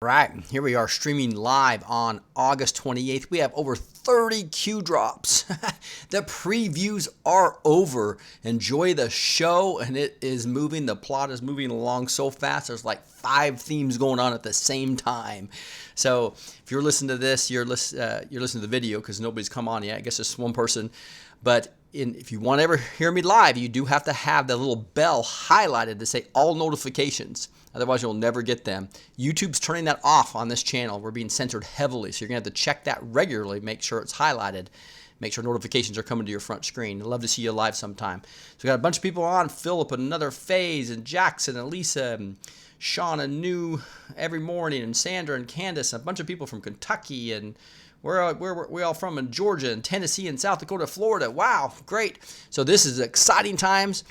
Right, here we are streaming live on August 28th. We have over 30 Q drops. The previews are over. Enjoy the show, and it is moving. The plot is moving along so fast. There's like 5 themes going on at the same time. So if you're listening to this, you're listening to the video because nobody's come on yet. I guess it's one person. But if you want to ever hear me live, you do have to have the little bell highlighted to say all notifications. Otherwise, you'll never get them. YouTube's turning that off on this channel. We're being censored heavily, so you're going to have to check that regularly, make sure it's highlighted, make sure notifications are coming to your front screen. I'd love to see you live sometime. So we got a bunch of people on, Philip, another phase, and Jackson, and Lisa, and Sean, and New every morning, and Sandra, and Candace, and a bunch of people from Kentucky, and where are we all from? In Georgia, and Tennessee, and South Dakota, Florida. Wow, great. So this is exciting times.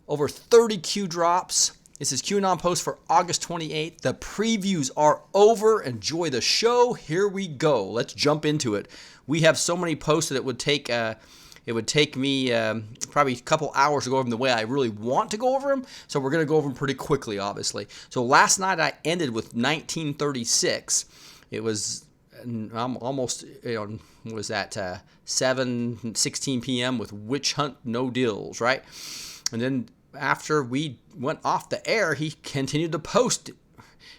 Over 30 Q drops. This is Cueanon post for August 28th. The previews are over. Enjoy the show. Here we go. Let's jump into it. We have so many posts that it would take me probably a couple hours to go over them the way I really want to go over them. So we're going to go over them pretty quickly, obviously. So last night I ended with 1936. It was almost, what was that, 7:16 p.m. with Witch Hunt No Dills, right? And then after we went off the air, he continued to post.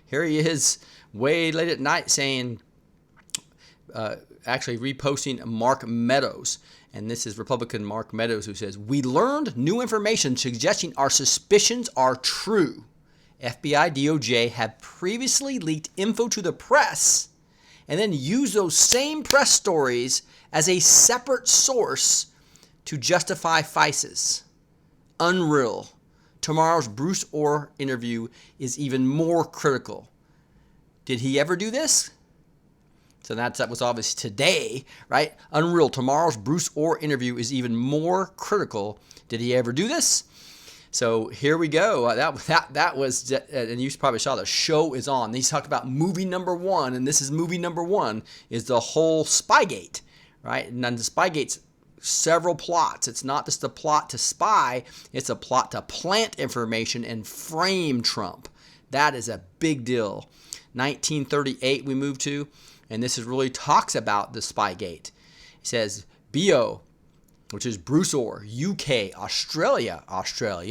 Here he is way late at night saying, actually reposting Mark Meadows. And this is Republican Mark Meadows who says, "We learned new information suggesting our suspicions are true. FBI DOJ had previously leaked info to the press and then used those same press stories as a separate source to justify FISAs. Unreal. Tomorrow's Bruce Orr interview is even more critical." Did he ever do this? So that was obvious today, right? Unreal. Tomorrow's Bruce Orr interview is even more critical. Did he ever do this? So here we go. That was, and you probably saw the show is on. He's talked about movie number 1, and this is movie number 1 is the whole Spygate, right? And then the Spygate's several plots. It's not just a plot to spy, it's a plot to plant information and frame Trump. That is a big deal. 1938 we move to, and this is really talks about the Spygate. It says BO, which is Bruce Orr, UK, Australia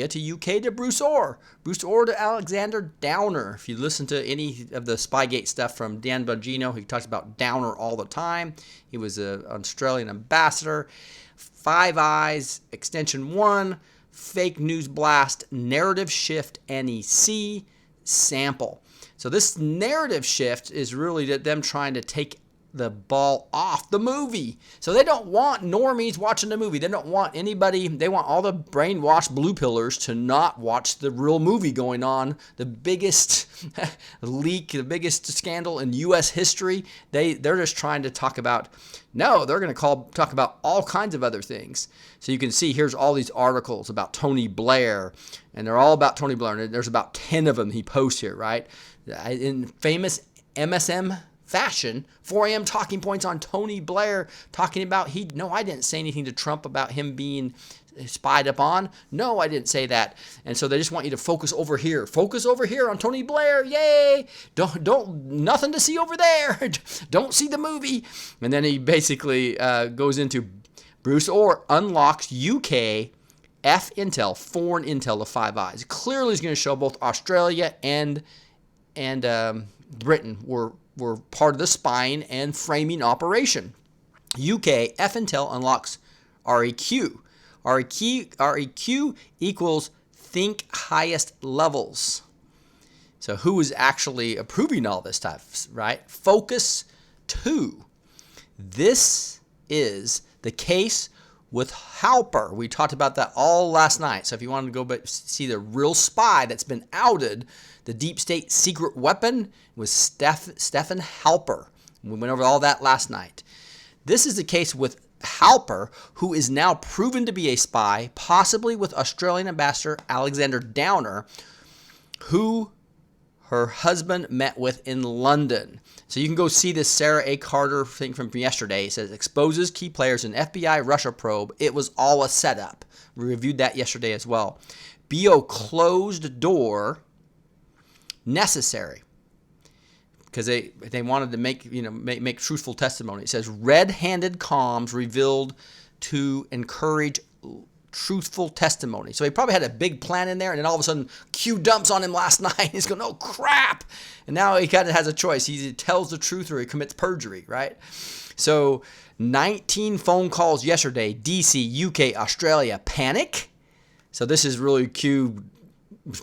to UK to Bruce Orr to Alexander Downer. If you listen to any of the Spygate stuff from Dan Bongino, he talks about Downer all the time. He was an Australian ambassador. Five Eyes, Extension 1, Fake News Blast, Narrative Shift, NEC, Sample. So this narrative shift is really them trying to take the ball off the movie. So they don't want normies watching the movie. They don't want anybody, they want all the brainwashed blue pillars to not watch the real movie going on. The biggest leak, the biggest scandal in U.S. history. They're just trying to talk about, no, they're going to talk about all kinds of other things. So you can see here's all these articles about Tony Blair, and they're all about Tony Blair. And there's about 10 of them he posts here, right? In famous MSM fashion, 4 a.m. talking points on Tony Blair talking about I didn't say anything to Trump about him being spied upon. No, I didn't say that. And so they just want you to focus over here. Focus over here on Tony Blair. Yay! Don't nothing to see over there. Don't see the movie. And then he basically goes into Bruce Orr unlocks UK F intel, foreign intel to Five Eyes. Clearly, he's going to show both Australia and Britain were part of the spying and framing operation. UK F intel unlocks REQ. REQ equals think highest levels. So who is actually approving all this stuff, right? Focus 2. This is the case with Halper. We talked about that all last night. So if you want to go see the real spy that's been outed, the deep state secret weapon was Stephen Halper. We went over all that last night. This is the case with Halper, who is now proven to be a spy, possibly with Australian ambassador Alexander Downer, who her husband met with in London. So you can go see this Sarah A. Carter thing from yesterday. It says, exposes key players in FBI Russia probe. It was all a setup. We reviewed that yesterday as well. BO closed door necessary. because they wanted to make truthful testimony. It says red-handed comms revealed to encourage truthful testimony. So he probably had a big plan in there, and then all of a sudden Q dumps on him last night. He's going, oh crap, and now he kind of has a choice. He either tells the truth or he commits perjury, right? So 19 phone calls yesterday, DC, UK, Australia, panic. So this is really Q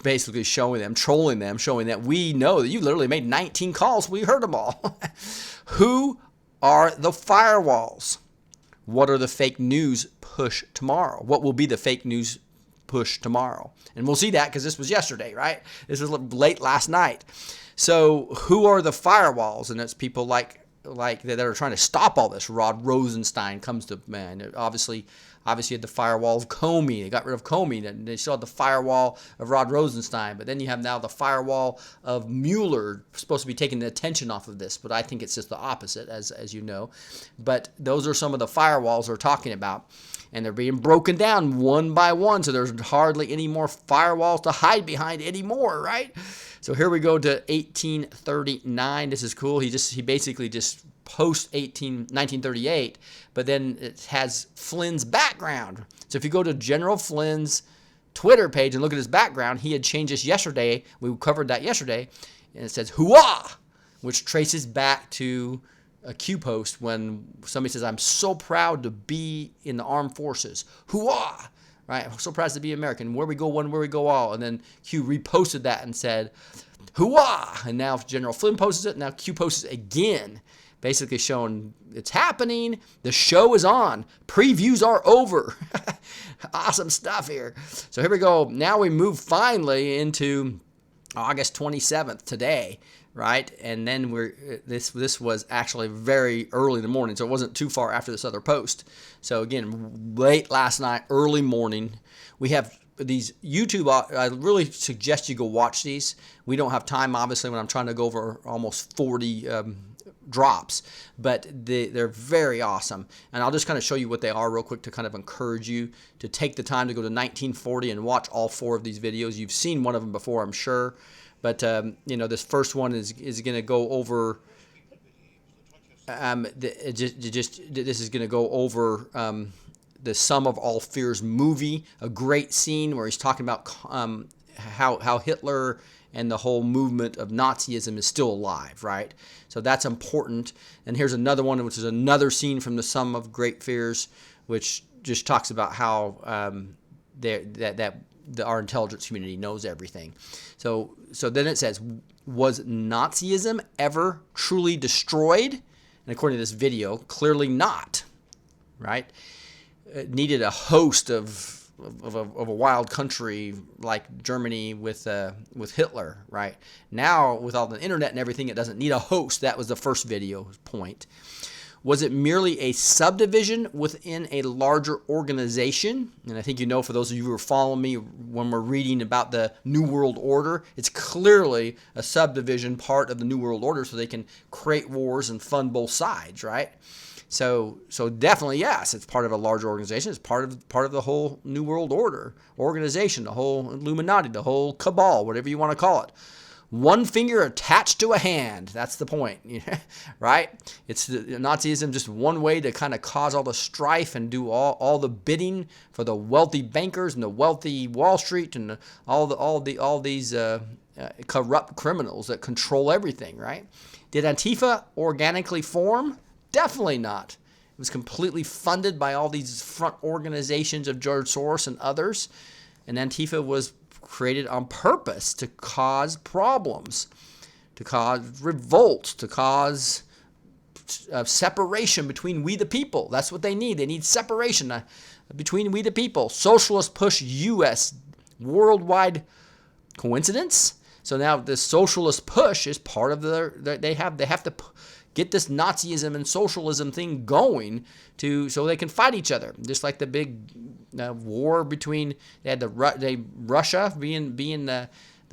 basically showing them, trolling them, showing that we know that you literally made 19 calls. We heard them all. Who are the firewalls? What are the fake news push tomorrow? What will be the fake news push tomorrow? And we'll see that because this was yesterday, right? This was late last night. So who are the firewalls? And it's people like that are trying to stop all this. Rod Rosenstein comes to man. Obviously you had the firewall of Comey. They got rid of Comey. And they still had the firewall of Rod Rosenstein. But then you have now the firewall of Mueller, supposed to be taking the attention off of this. But I think it's just the opposite, as you know. But those are some of the firewalls we're talking about. And they're being broken down one by one. So there's hardly any more firewalls to hide behind anymore, right? So here we go to 1839. This is cool. He basically just post 1938, but then it has Flynn's background. So if you go to General Flynn's Twitter page and look at his background, he had changed this yesterday. We covered that yesterday, and it says "Hooah," which traces back to a Q post when somebody says, "I'm so proud to be in the armed forces." Hooah! Right? I'm so proud to be American. Where we go one, where we go all. And then Q reposted that and said, "Hooah!" And now General Flynn posts it. Now Q posts it again, basically showing it's happening. The show is on. Previews are over. Awesome stuff here. So here we go. Now we move finally into August 27th today, right? And then this was actually very early in the morning, so it wasn't too far after this other post. So again, late last night, early morning, we have these YouTube. I really suggest you go watch these. We don't have time, obviously, when I'm trying to go over almost 40 drops, but they're very awesome. And I'll just kind of show you what they are real quick to kind of encourage you to take the time to go to 1940 and watch all 4 of these videos. You've seen one of them before, I'm sure. But, this first one is going to go over, this is going to go over the Sum of All Fears movie, a great scene where he's talking about how Hitler and the whole movement of Nazism is still alive, right? So that's important. And here's another one, which is another scene from the Sum of Great Fears, which just talks about how our intelligence community knows everything. So then it says, was Nazism ever truly destroyed? And according to this video, clearly not, right? It needed a host of a wild country like Germany with Hitler, right? Now, with all the internet and everything, it doesn't need a host. That was the first video point. Was it merely a subdivision within a larger organization? And I think for those of you who are following me, when we're reading about the New World Order, it's clearly a subdivision part of the New World Order so they can create wars and fund both sides, right? So definitely, yes, it's part of a larger organization. It's part of the whole New World Order organization, the whole Illuminati, the whole cabal, whatever you want to call it. One finger attached to a hand. That's the point, right? It's Nazism, just one way to kind of cause all the strife and do all the bidding for the wealthy bankers and the wealthy Wall Street and all these corrupt criminals that control everything, right? Did Antifa organically form? Definitely not. It was completely funded by all these front organizations of George Soros and others, and Antifa was created on purpose to cause problems, to cause revolts, to cause separation between we the people. That's what they need. They need separation between we the people. Socialist push U.S. worldwide. Coincidence? So now this socialist push is part of they have to get this Nazism and socialism thing going so they can fight each other. Just like the big war between Russia being the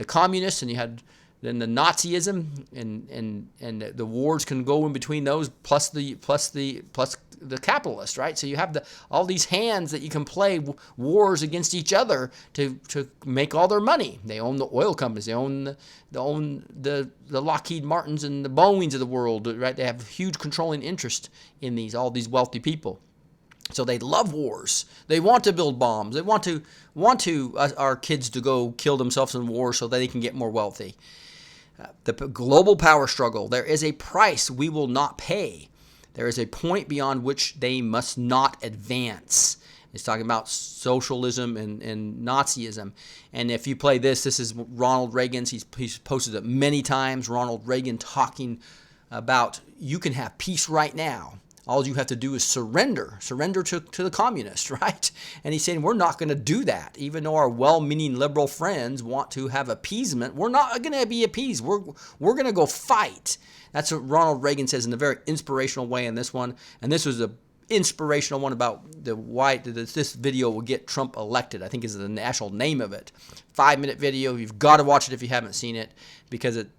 communists, and you had then the Nazism, and the wars can go in between those, plus the capitalists, right? So you have all these hands that you can play wars against each other to make all their money. They own the oil companies. They own the Lockheed Martins and the Boeings of the world, right? They have huge controlling interest in all these wealthy people. So they love wars. They want to build bombs. They want our kids to go kill themselves in war so that they can get more wealthy. The global power struggle. There is a price we will not pay. There is a point beyond which they must not advance. It's talking about socialism and Nazism. And if you play this is Ronald Reagan's. He's posted it many times. Ronald Reagan talking about you can have peace right now. All you have to do is surrender to the communists, right? And he's saying we're not going to do that. Even though our well-meaning liberal friends want to have appeasement, we're not going to be appeased. We're going to go fight. That's what Ronald Reagan says in a very inspirational way in this one. And this was a inspirational one about why this video will get Trump elected, I think is the actual name of it. 5-minute video. You've got to watch it if you haven't seen it, because it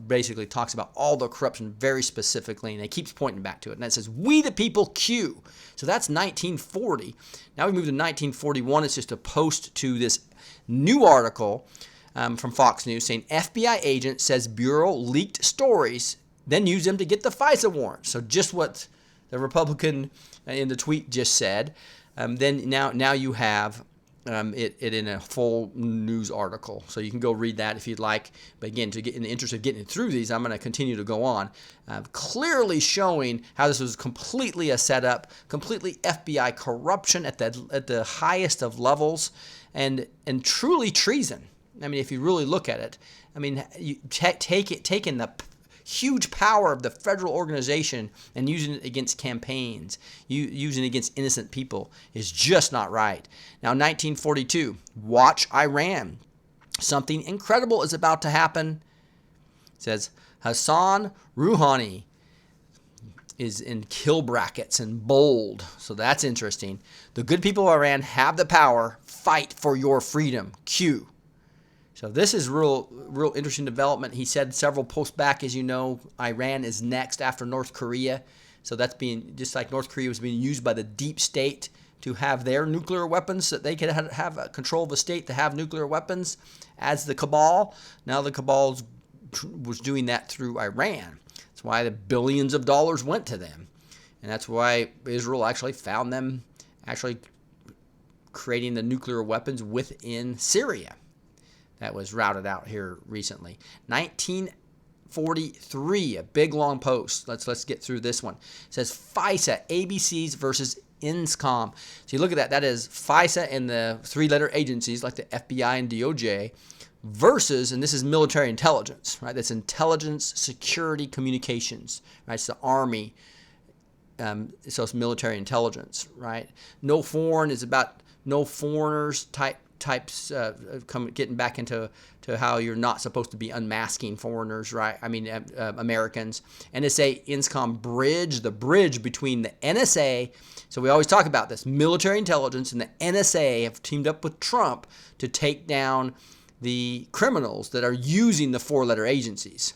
basically talks about all the corruption very specifically, and it keeps pointing back to it. And it says, "We the people Q." So that's 1940. Now we move to 1941. It's just a post to this new article from Fox News saying FBI agent says Bureau leaked stories, then used them to get the FISA warrant. So just what the Republican in the tweet just said. Then now you have it in a full news article, so you can go read that if you'd like. But again, to get in the interest of getting through these, I'm going to continue to go on, clearly showing how this was completely a setup, completely FBI corruption at the highest of levels, and truly treason. I mean, if you really look at it, I mean, you taking the huge power of the federal organization and using it against campaigns, using it against innocent people is just not right. Now, 1942, watch Iran. Something incredible is about to happen. It says Hassan Rouhani is in kill brackets in bold, so that's interesting. The good people of Iran have the power. Fight for your freedom. Q. So this is real interesting development. He said several posts back, as you know, Iran is next after North Korea. So that's being, just like North Korea was being used by the deep state to have their nuclear weapons, so that they could have control of the state to have nuclear weapons as the cabal. Now the cabal was doing that through Iran. That's why the billions of dollars went to them. And that's why Israel actually found them actually creating the nuclear weapons within Syria. That was routed out here recently. 1943, a big long post. Let's get through this one. It says FISA, ABCs versus INSCOM. So you look at that. That is FISA and the three-letter agencies like the FBI and DOJ versus, and this is military intelligence, right? That's intelligence, security, communications, right? It's the Army. So it's military intelligence, right? No foreign is about no foreigners types getting back into how you're not supposed to be unmasking foreigners, right? I mean, Americans. NSA, INSCOM bridge, the bridge between the NSA. So we always talk about this. Military intelligence and the NSA have teamed up with Trump to take down the criminals that are using the four-letter agencies.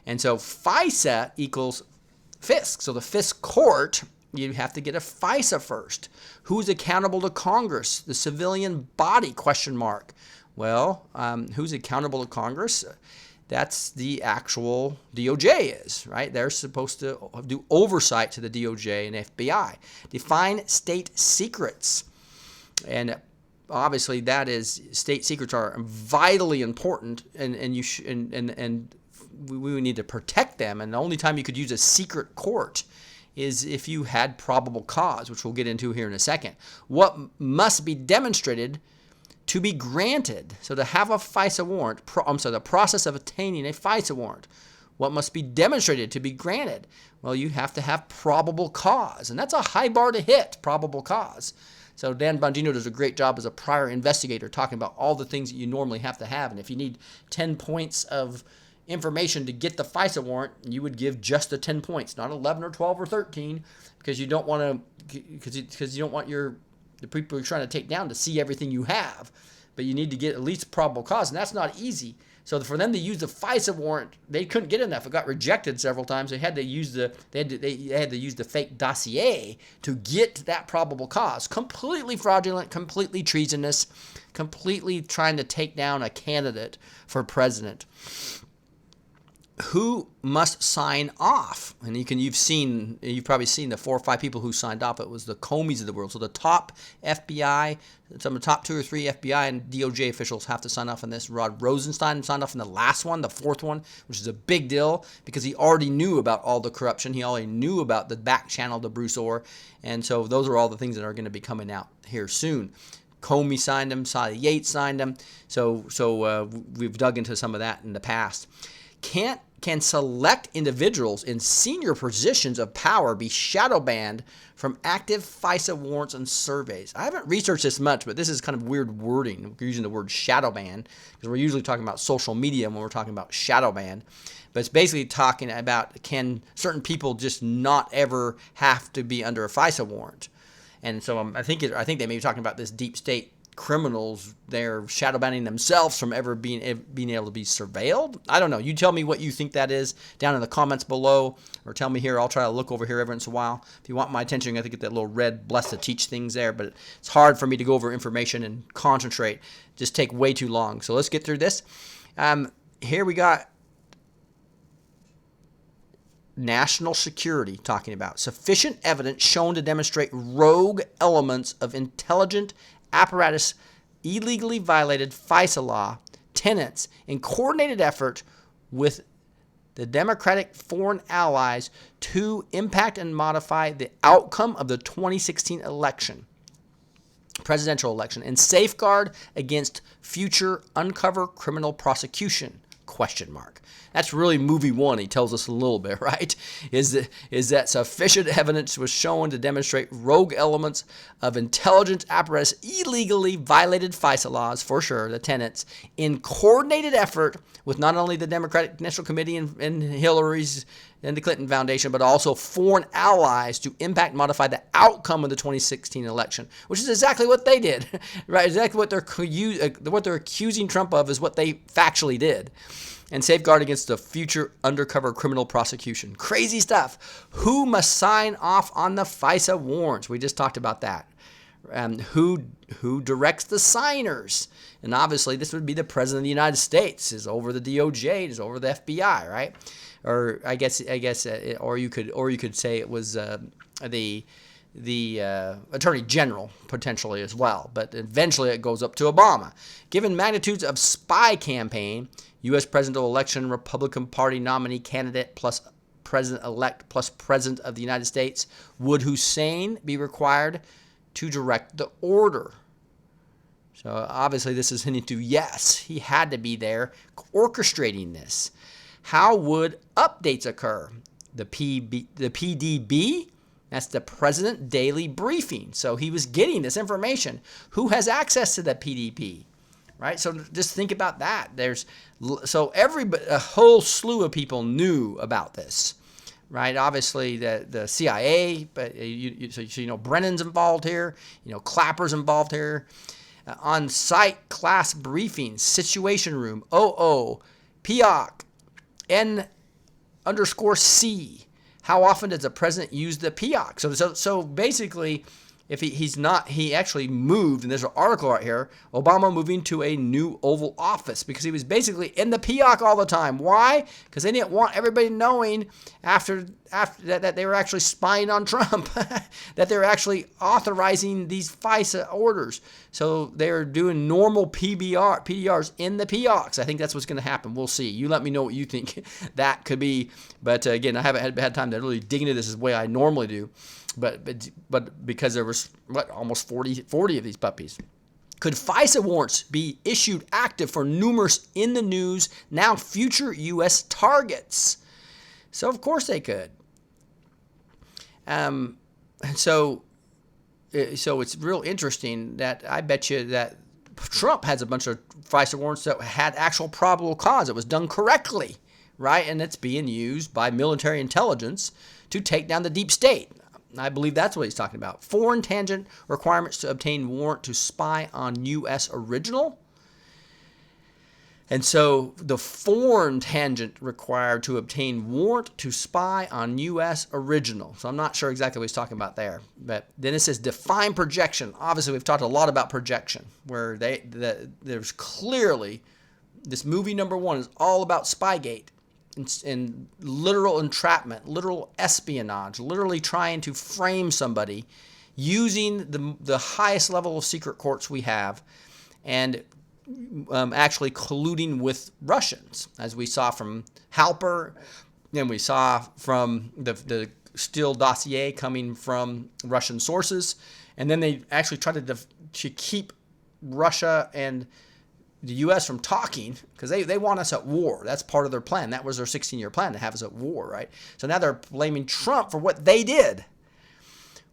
And so FISA equals FISC. So the FISC court, you have to get a FISA first. Who's accountable to Congress? The civilian body, question mark. Well, who's accountable to Congress? That's the actual DOJ is, right? They're supposed to do oversight to the DOJ and FBI. Define state secrets. And obviously that is, state secrets are vitally important, and we need to protect them. And the only time you could use a secret court is if you had probable cause, which we'll get into here in a second. What must be demonstrated to be granted? So to have a FISA warrant, the process of obtaining a FISA warrant, what must be demonstrated to be granted? Well, you have to have probable cause, and that's a high bar to hit, probable cause. So Dan Bongino does a great job as a prior investigator talking about all the things that you normally have to have, and if you need 10 points of information to get the FISA warrant, you would give just the 10 points, not 11 or 12 or 13, because you don't want to, because you don't want the people you're trying to take down to see everything you have. But you need to get at least probable cause, and that's not easy. So for them to use the FISA warrant, they couldn't get enough. It got rejected several times. They had to use the fake dossier to get to that probable cause. Completely fraudulent, completely treasonous, completely trying to take down a candidate for president. Who must sign off? And you've probably seen the 4 or 5 people who signed off. It was the Comeys of the world. So the top FBI, some of the top 2 or 3 FBI and DOJ officials have to sign off on this. Rod Rosenstein signed off on the last one, the 4th one, which is a big deal because he already knew about all the corruption. He already knew about the back channel to Bruce Orr. And so those are all the things that are going to be coming out here soon. Comey signed them. Sally Yates signed them. So we've dug into some of that in the past. Can select individuals in senior positions of power be shadow banned from active FISA warrants and surveys? I haven't researched this much, but this is kind of weird wording. We're using the word shadow ban because we're usually talking about social media when we're talking about shadow ban. But it's basically talking about, can certain people just not ever have to be under a FISA warrant? And so I think they may be talking about this deep state criminals. They're shadow banning themselves from ever being able to be surveilled. I don't know. You tell me what you think that is down in the comments below, or tell me here. I'll try to look over here every once in a while. If you want my attention, I have to get that little red bless to teach things there, but it's hard for me to go over information and concentrate. Just take way too long. So let's get through this. Here we got national security talking about sufficient evidence shown to demonstrate rogue elements of intelligent apparatus illegally violated FISA law tenets in coordinated effort with the Democratic foreign allies to impact and modify the outcome of the 2016 presidential election, and safeguard against future uncover criminal prosecution, ? That's really movie 1. He tells us a little bit, right? Is that sufficient evidence was shown to demonstrate rogue elements of intelligence apparatus illegally violated FISA laws, for sure, the tenets, in coordinated effort with not only the Democratic National Committee and Hillary's and the Clinton Foundation, but also foreign allies to impact and modify the outcome of the 2016 election, which is exactly what they did, right? Exactly what they're accusing Trump of is what they factually did. And safeguard against the future undercover criminal prosecution. Crazy stuff. Who must sign off on the FISA warrants? We just talked about that. Who directs the signers? And obviously, this would be the President of the United States. Is over the DOJ. Is over the FBI, right? Or I guess, or you could say it was the Attorney General potentially as well. But eventually, it goes up to Obama. Given magnitudes of spy campaign, U.S. presidential election, Republican Party nominee candidate plus president-elect plus president of the United States, would Hussein be required to direct the order? So obviously this is hinting to yes, he had to be there orchestrating this. How would updates occur? The PDB, that's the President Daily Briefing. So he was getting this information. Who has access to the PDB? Right, so just think about that. A whole slew of people knew about this, right? Obviously, the CIA, but Brennan's involved here. Clapper's involved here. On-site class briefings, Situation Room, PIOC, N_C. How often does the president use the PIOC? So basically, if he actually moved, and there's an article right here, Obama moving to a new Oval Office because he was basically in the PIOC all the time. Why? Because they didn't want everybody knowing after that they were actually spying on Trump, that they were actually authorizing these FISA orders. So they're doing normal PDRs in the PIOCs. I think that's what's going to happen. We'll see. You let me know what you think that could be. But again, I haven't had time to really dig into this as the way I normally do. But because there was almost 40 of these puppies. Could FISA warrants be issued active for numerous in the news, now future U.S. targets? So of course they could. So it's real interesting that I bet you that Trump has a bunch of FISA warrants that had actual probable cause. It was done correctly, right? And it's being used by military intelligence to take down the deep state. I believe that's what he's talking about. Foreign tangent requirements to obtain warrant to spy on U.S. original. And so the foreign tangent required to obtain warrant to spy on U.S. original. So I'm not sure exactly what he's talking about there. But then it says define projection. Obviously, we've talked a lot about projection, where there's clearly this movie number one is all about Spygate and literal entrapment, literal espionage, literally trying to frame somebody using the highest level of secret courts we have, and actually colluding with Russians, as we saw from Halper, and we saw from the Steele dossier coming from Russian sources. And then they actually tried to keep Russia and the U.S. from talking, because they want us at war. That's part of their plan. That was their 16-year plan, to have us at war, right? So now they're blaming Trump for what they did.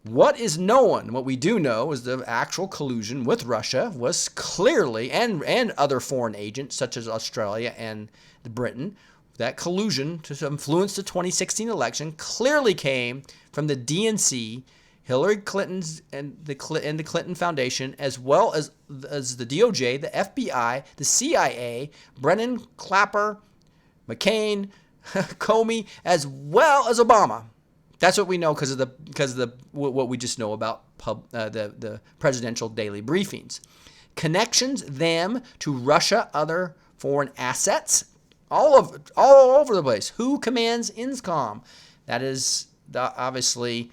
What is known, what we do know, is the actual collusion with Russia was clearly, and other foreign agents such as Australia and Britain, that collusion to influence the 2016 election clearly came from the DNC, Hillary Clinton's and the Clinton Foundation, as well as the DOJ, the FBI, the CIA, Brennan, Clapper, McCain, Comey, as well as Obama. That's what we know because of the what we just know about the presidential daily briefings. Connections them to Russia, other foreign assets, all over the place. Who commands INSCOM? That is obviously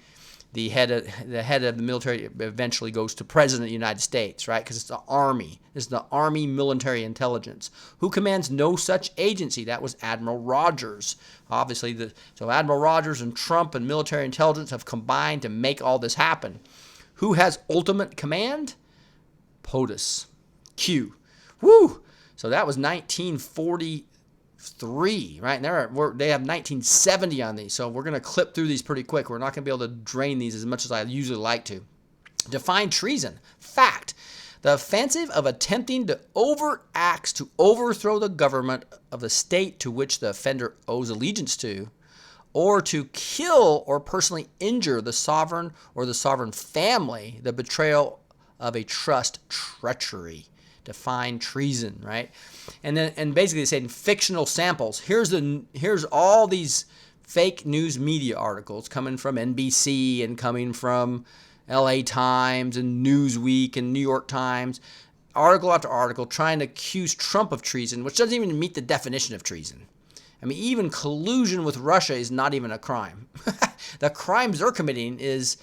the head of the military. Eventually goes to President of the United States, right? Because it's the Army. It's the Army Military Intelligence. Who commands no such agency? That was Admiral Rogers. Obviously, so Admiral Rogers and Trump and military intelligence have combined to make all this happen. Who has ultimate command? POTUS. Q. Woo! So that was 1943, right? And they have 1970 on these, so we're going to clip through these pretty quick. We're not going to be able to drain these as much as I usually like to. Define treason. Fact. The offensive of attempting to overt acts to overthrow the government of the state to which the offender owes allegiance to, or to kill or personally injure the sovereign or the sovereign family, the betrayal of a trust, treachery. Define treason, right? And basically they said in fictional samples, here's all these fake news media articles coming from NBC and coming from LA Times and Newsweek and New York Times, article after article trying to accuse Trump of treason, which doesn't even meet the definition of treason. I mean, even collusion with Russia is not even a crime. The crimes they're committing is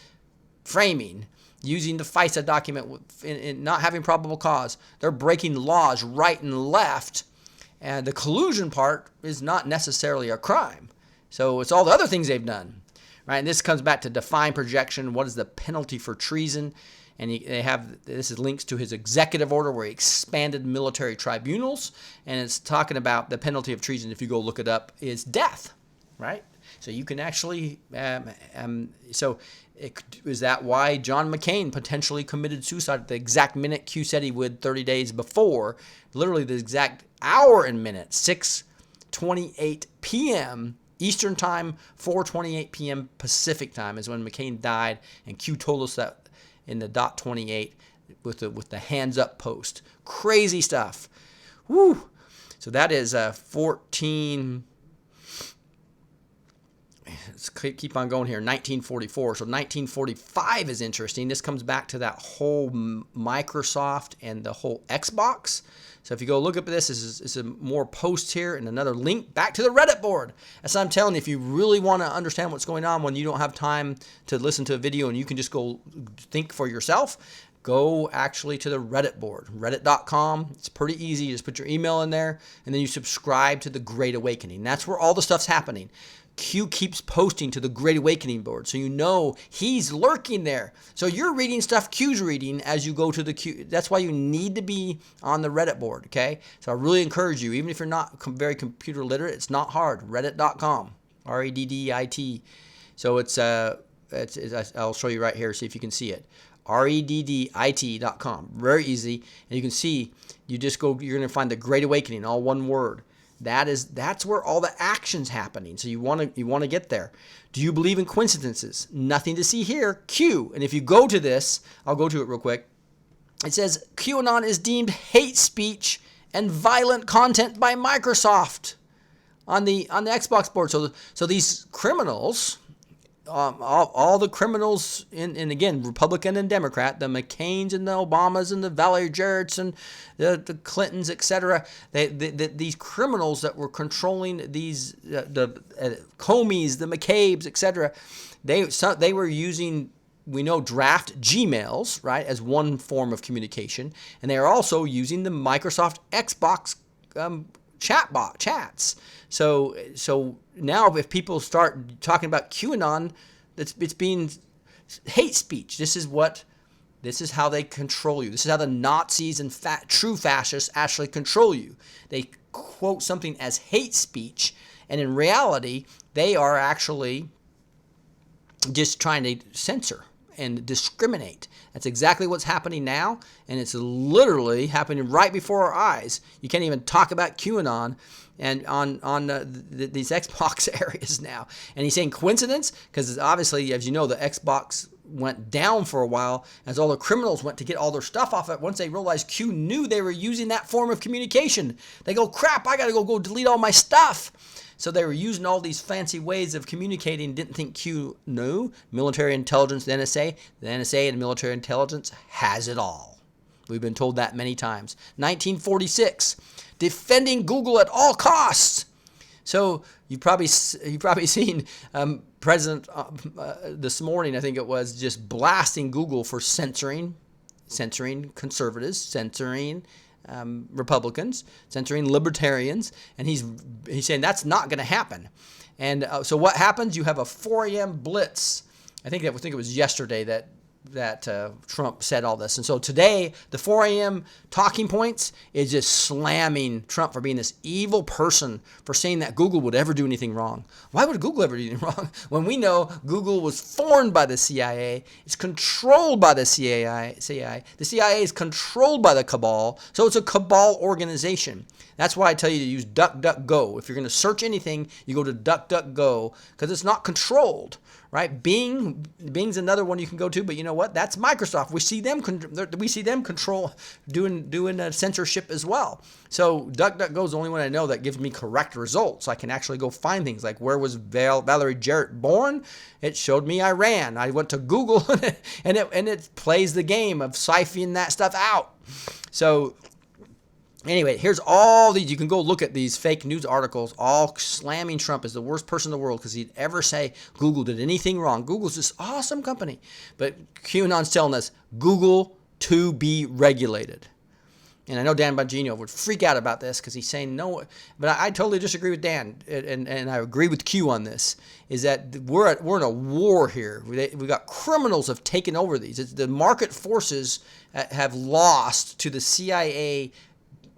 framing, using the FISA document, in not having probable cause. They're breaking laws right and left, and the collusion part is not necessarily a crime. So it's all the other things they've done. Right, and this comes back to define projection. What is the penalty for treason? And this is links to his executive order where he expanded military tribunals, and it's talking about the penalty of treason. If you go look it up, is death, right? So you can actually. Is that why John McCain potentially committed suicide at the exact minute Q said he would 30 days before? Literally the exact hour and minute, 6:28 p.m. Eastern Time, 4:28 p.m. Pacific Time is when McCain died, and Q told us that in the .28 with the hands up post. Crazy stuff. Woo! So that is 14. Let's keep on going here. 1944. So 1945 is interesting. This comes back to that whole Microsoft and the whole Xbox. So if you go look up at this is a more posts here and another link back to the Reddit board. As I'm telling you, if you really want to understand what's going on when you don't have time to listen to a video and you can just go think for yourself, go actually to the Reddit board, reddit.com. It's pretty easy. You just put your email in there and then you subscribe to the Great Awakening. That's where all the stuff's happening. Q keeps posting to the Great Awakening board, so you know he's lurking there. So you're reading stuff Q's reading as you go to the Q. That's why you need to be on the Reddit board, okay? So I really encourage you, even if you're not very computer literate, it's not hard. Reddit.com, Reddit. So I'll show you right here, see if you can see it. Reddit.com, very easy, and you can see you're going to find the Great Awakening, all one word. That's where all the action's happening. So you want to get there. Do you believe in coincidences? Nothing to see here. Q. And if you go to this, I'll go to it real quick. It says QAnon is deemed hate speech and violent content by Microsoft on the Xbox board. So these criminals, all the criminals, and again, Republican and Democrat, the McCains and the Obamas and the Valerie Jarretts and the Clintons, etc. These criminals that were controlling these, the Comeys, the McCabe's, etc. They were using, we know, draft Gmails, right, as one form of communication, and they are also using the Microsoft Xbox chats. So now if people start talking about QAnon, it's being hate speech. This is how they control you. This is how the Nazis and true fascists actually control you. They quote something as hate speech, and in reality, they are actually just trying to censor and discriminate. That's exactly what's happening now, and it's literally happening right before our eyes. You can't even talk about QAnon and on these Xbox areas now. And he's saying coincidence, because obviously, as you know, the Xbox went down for a while as all the criminals went to get all their stuff off it. Once they realized Q knew they were using that form of communication, they go, crap, I got to go delete all my stuff. So they were using all these fancy ways of communicating, didn't think Q knew. Military intelligence, the NSA and military intelligence has it all. We've been told that many times. 1946, defending Google at all costs. So you've probably seen President this morning, I think it was, just blasting Google for censoring conservatives, censoring Republicans, censoring libertarians, and he's saying that's not going to happen. And so what happens? You have a 4 a.m. blitz. I think it was yesterday that Trump said all this. And so today, the 4 a.m. talking points is just slamming Trump for being this evil person, for saying that Google would ever do anything wrong. Why would Google ever do anything wrong? When we know Google was formed by the CIA, it's controlled by the CIA. The CIA is controlled by the cabal, so it's a cabal organization. That's why I tell you to use DuckDuckGo. If you're going to search anything, you go to DuckDuckGo, because it's not controlled. Right? Bing's another one you can go to, but you know what? That's Microsoft. We see them control doing censorship as well. So DuckDuckGo is the only one I know that gives me correct results. I can actually go find things like, where was Valerie Jarrett born? It showed me Iran. I went to Google and it plays the game of siphoning that stuff out. So anyway, here's all these. You can go look at these fake news articles, all slamming Trump as the worst person in the world because he'd ever say Google did anything wrong. Google's this awesome company. But QAnon's telling us Google to be regulated. And I know Dan Bongino would freak out about this because he's saying no. But I totally disagree with Dan, and I agree with Q on this, is that we're in a war here. We got criminals have taken over these. The market forces have lost to the CIA,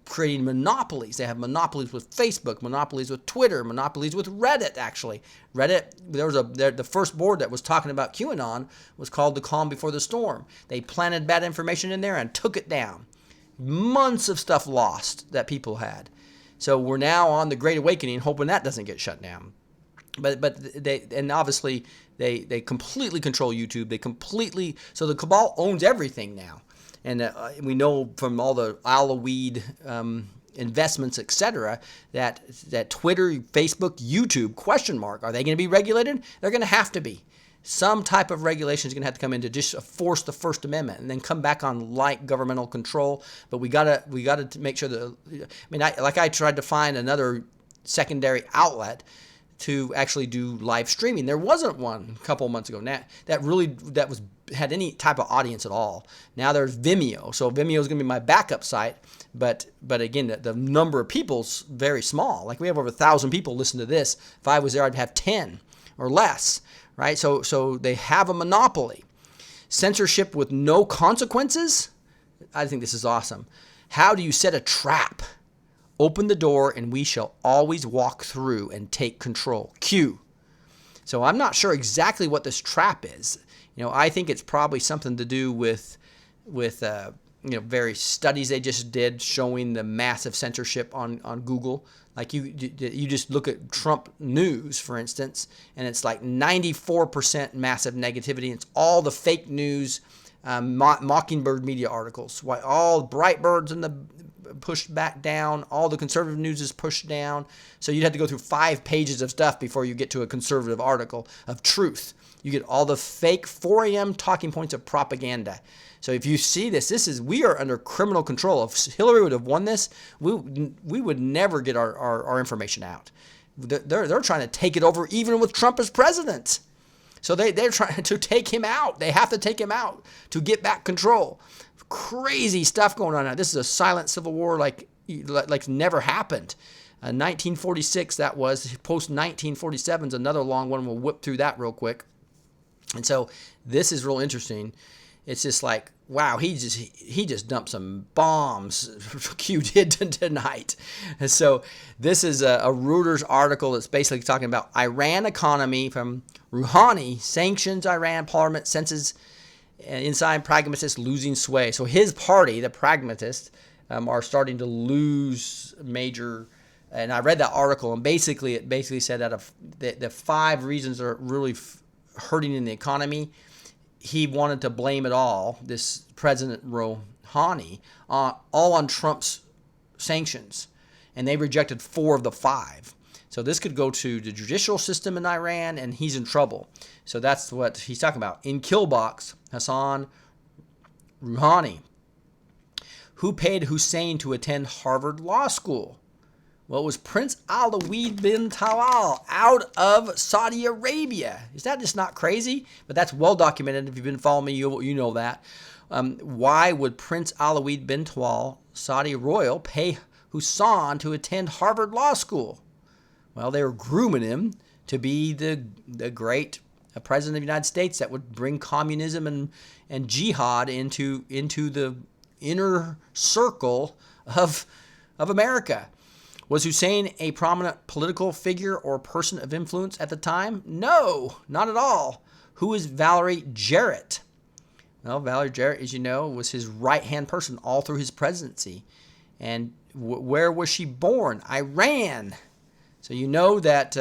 creating monopolies. They have monopolies with Facebook, monopolies with Twitter, monopolies with Reddit, actually. Reddit, the first board that was talking about QAnon was called The Calm Before the Storm. They planted bad information in there and took it down. Months of stuff lost that people had. So we're now on the Great Awakening, hoping that doesn't get shut down. But obviously they completely control YouTube. So the cabal owns everything now. And we know from all the Alaweed investments, etc., that Twitter, Facebook, YouTube, are they going to be regulated? They're going to have to be. Some type of regulation is going to have to come in to just force the First Amendment and then come back on light governmental control. But we gotta make sure that, I tried to find another secondary outlet to actually do live streaming. There wasn't one a couple of months ago that had any type of audience at all. Now there's Vimeo. So Vimeo is going to be my backup site, but again, the number of people's very small. Like we have over 1,000 people listen to this. If I was there, I'd have 10 or less, right? So they have a monopoly. Censorship with no consequences. I think this is awesome. How do you set a trap? Open the door and we shall always walk through and take control. Q. So I'm not sure exactly what this trap is. I think it's probably something to do with various studies they just did showing the massive censorship on Google. Like you just look at Trump news, for instance, and it's like 94% massive negativity. It's all the fake news, Mockingbird media articles. All Breitbart's in the pushed back down. All the conservative news is pushed down. So you'd have to go through 5 pages of stuff before you get to a conservative article of truth. You get all the fake 4 a.m. talking points of propaganda. So if you see this, we are under criminal control. If Hillary would have won this, we would never get our information out. They're trying to take it over even with Trump as president. So they're trying to take him out. They have to take him out to get back control. Crazy stuff going on now. This is a silent civil war like never happened. 1946, that was. Post-1947 is another long one. We'll whip through that real quick. And so this is real interesting. It's just like, wow, he just dumped some bombs. Q did tonight. And so this is a Reuters article that's basically talking about Iran economy from Rouhani, sanctions Iran, parliament senses inside pragmatists losing sway. So his party, the pragmatists, are starting to lose major. And I read that article, and it said that the 5 reasons are really hurting in the economy. He wanted to blame it all, this President Rouhani, all on Trump's sanctions. And they rejected 4 of the 5. So this could go to the judicial system in Iran, and he's in trouble. So that's what he's talking about. In Killbox, Hassan Rouhani, who paid Hussein to attend Harvard Law School. Well, it was Prince Alawid bin Talal out of Saudi Arabia. Is that just not crazy? But that's well documented. If you've been following me, you know that. Why would Prince Alawid bin Talal, Saudi royal, pay Hussein to attend Harvard Law School? Well, they were grooming him to be the great president of the United States that would bring communism and jihad into the inner circle of America. Was Hussein a prominent political figure or person of influence at the time? No, not at all. Who is Valerie Jarrett? Well, Valerie Jarrett, as you know, was his right-hand person all through his presidency. And where was she born? Iran. So you know that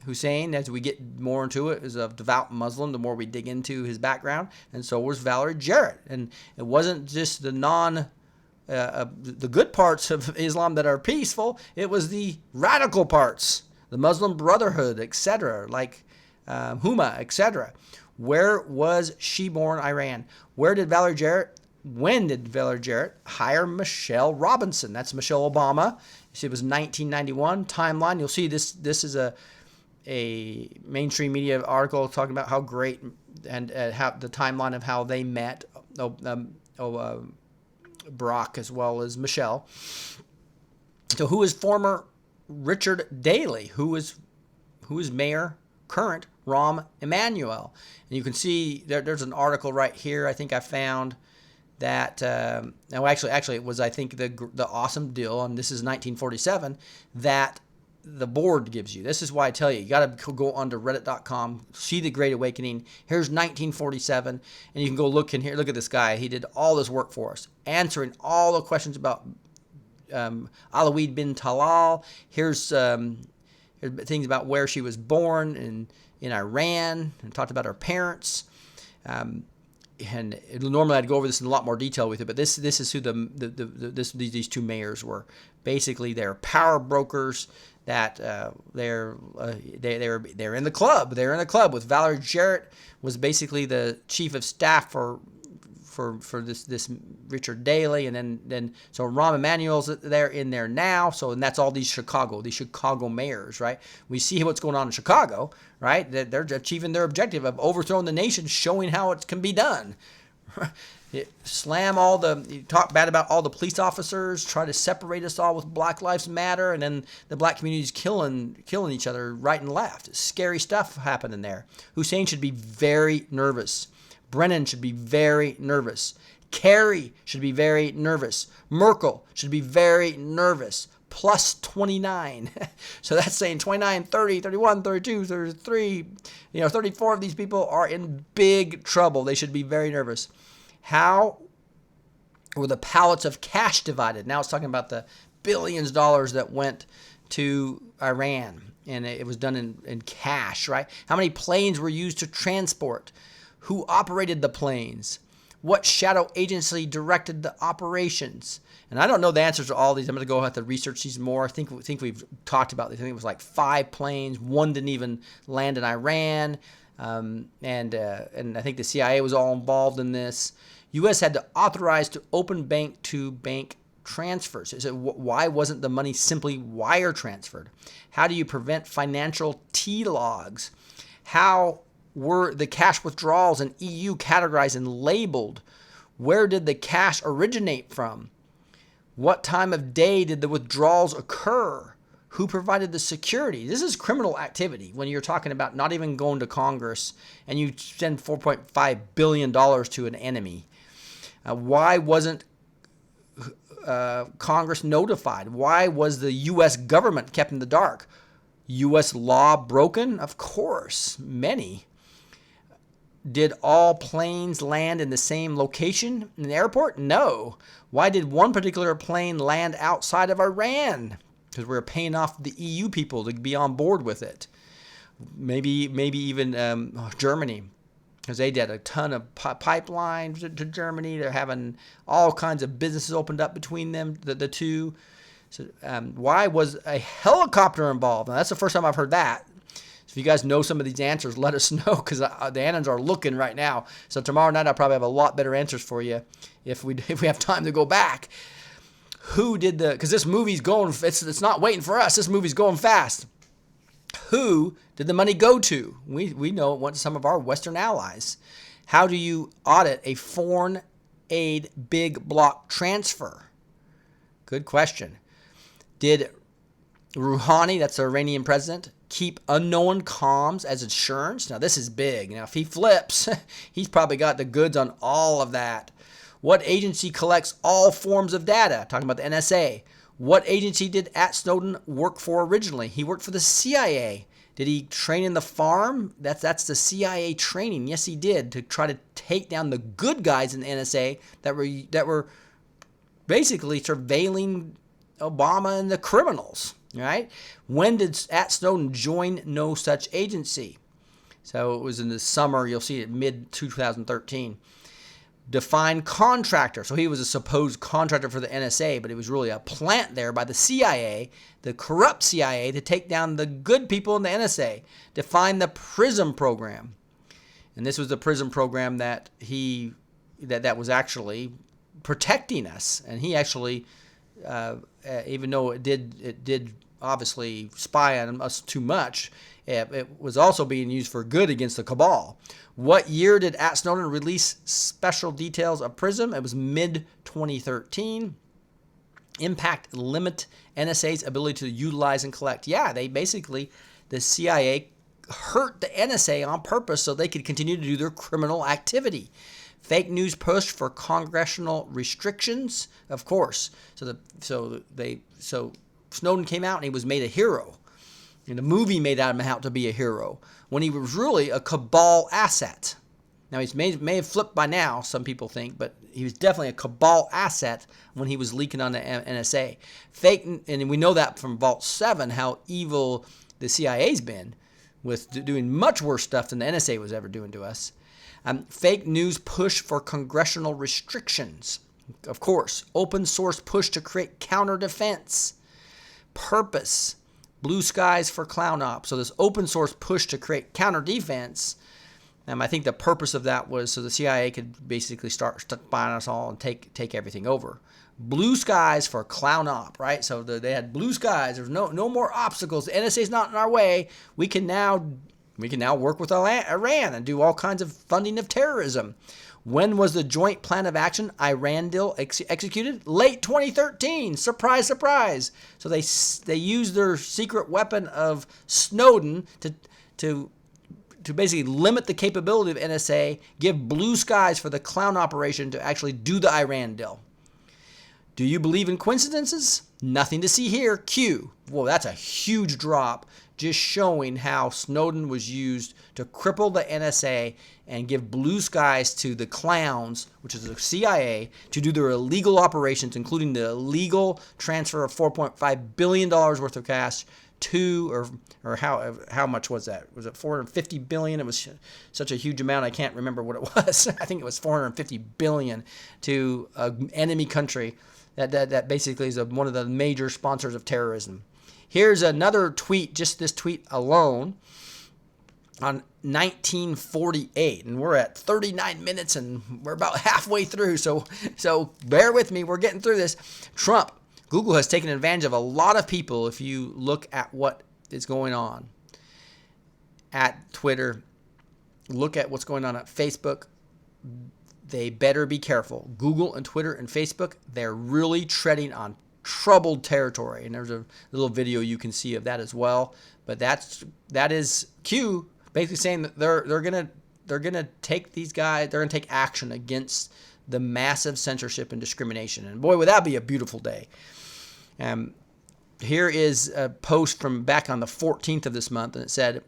Hussein, as we get more into it, is a devout Muslim the more we dig into his background. And so was Valerie Jarrett. And it wasn't just the the good parts of Islam that are peaceful. It was the radical parts, the Muslim Brotherhood, etc., like Huma, etc. Where was she born? Iran. When did Valerie Jarrett hire Michelle Robinson? That's Michelle Obama. It was 1991 timeline. You'll see this is a mainstream media article talking about how great and how the timeline of how they met. Barack as well as Michelle. So who is former Richard Daley? Who is mayor current Rahm Emanuel? And you can see there's an article right here. I think I found that actually it was, I think, the awesome deal, and this is 1947, that the board gives you. This is why I tell you got to go onto reddit.com, see the Great Awakening. Here's 1947, and you can go look in here. Look at this guy. He did all this work for us, answering all the questions about Alawid bin Talal. Here's things about where she was born in Iran, and talked about her parents. And normally I'd go over this in a lot more detail with you, but this is who these 2 mayors were. Basically, they're power brokers. That they're in the club. They're in the club with Valerie Jarrett was basically the chief of staff for this Richard Daley, and then so Rahm Emanuel's there in there now. So and that's all these Chicago mayors, right? We see what's going on in Chicago, right? They're achieving their objective of overthrowing the nation, showing how it can be done. You talk bad about all the police officers, try to separate us all with Black Lives Matter, and then the black community's killing each other right and left. Scary stuff happening there. Hussein should be very nervous. Brennan should be very nervous. Kerry should be very nervous. Merkel should be very nervous. Plus 29. So that's saying 29, 30, 31, 32, 33, 34 of these people are in big trouble. They should be very nervous. How were the pallets of cash divided? Now it's talking about the billions of dollars that went to Iran, and it was done in cash, right? How many planes were used to transport? Who operated the planes? What shadow agency directed the operations? And I don't know the answers to all these. I'm going to go have to research these more. I think we've talked about these. I think it was like 5 planes. One didn't even land in Iran. And I think the CIA was all involved in this. U.S. had to authorize to open bank-to-bank transfers. So why wasn't the money simply wire transferred? How do you prevent financial T-logs? How were the cash withdrawals in EU categorized and labeled? Where did the cash originate from? What time of day did the withdrawals occur? Who provided the security? This is criminal activity when you're talking about not even going to Congress and you send $4.5 billion to an enemy. Why wasn't Congress notified? Why was the U.S. government kept in the dark? U.S. law broken? Of course, many. Did all planes land in the same location in the airport? No. Why did one particular plane land outside of Iran? Because we were paying off the EU people to be on board with it. Maybe even Germany, because they did a ton of pipelines to Germany. They're having all kinds of businesses opened up between them, the two. So why was a helicopter involved? Now, that's the first time I've heard that. So if you guys know some of these answers, let us know, because the Annons are looking right now. So tomorrow night I'll probably have a lot better answers for you if we have time to go back. Who did because this movie's going, it's not waiting for us. This movie's going fast. Who did the money go to? We know it went to some of our Western allies. How do you audit a foreign aid big block transfer? Good question. Did Rouhani, that's the Iranian president, keep unknown comms as insurance? Now, this is big. Now, if he flips, he's probably got the goods on all of that. What agency collects all forms of data? Talking about the NSA. What agency did Snowden work for originally? He worked for the CIA. Did he train in the farm? That's the CIA training. Yes, he did, to try to take down the good guys in the NSA that were basically surveilling Obama and the criminals. Right? When did Snowden join no such agency? So it was in the summer. You'll see it mid-2013. Define contractor. So he was a supposed contractor for the NSA, but it was really a plant there by the CIA, the corrupt CIA, to take down the good people in the NSA. Define the PRISM program. And this was the PRISM program that that was actually protecting us. And he actually, even though it did obviously spy on us too much, it was also being used for good against the cabal. What year did Snowden release special details of PRISM? It was mid-2013. Impact limit NSA's ability to utilize and collect. Yeah, the CIA hurt the NSA on purpose so they could continue to do their criminal activity. Fake news push for congressional restrictions, of course. So Snowden came out and he was made a hero. And the movie made him out to be a hero when he was really a cabal asset. Now, he may have flipped by now, some people think, but he was definitely a cabal asset when he was leaking on the NSA. And we know that from Vault 7, how evil the CIA's been with doing much worse stuff than the NSA was ever doing to us. Fake news push for congressional restrictions. Of course, open source push to create counter defense. Purpose. Blue skies for clown ops. So this open source push to create counter defense, I think the purpose of that was so the CIA could basically start spying us all and take everything over. Blue skies for clown op, right? So they had blue skies. There's no more obstacles. The NSA's not in our way. We can now work with Iran and do all kinds of funding of terrorism. When was the Joint Plan of Action Iran deal executed? Late 2013. Surprise, surprise. So they used their secret weapon of Snowden to basically limit the capability of NSA, give blue skies for the clown operation to actually do the Iran deal. Do you believe in coincidences? Nothing to see here. Q. Whoa, that's a huge drop, just showing how Snowden was used to cripple the NSA and give blue skies to the clowns, which is the CIA, to do their illegal operations, including the illegal transfer of $4.5 billion worth of cash or how much was that? Was it 450 billion? It was such a huge amount. I can't remember what it was. I think it was 450 billion to an enemy country that basically is one of the major sponsors of terrorism. Here's another tweet, just this tweet alone, on 1948, and we're at 39 minutes and we're about halfway through, so bear with me, we're getting through this. Google has taken advantage of a lot of people. If you look at what is going on at Twitter, look at what's going on at Facebook, they better be careful. Google and Twitter and Facebook, they're really treading on troubled territory, and there's a little video you can see of that as well. But that is Q basically saying that they're gonna take these guys, they're gonna take action against the massive censorship and discrimination. And boy, would that be a beautiful day. Here is a post from back on the 14th of this month, and it said,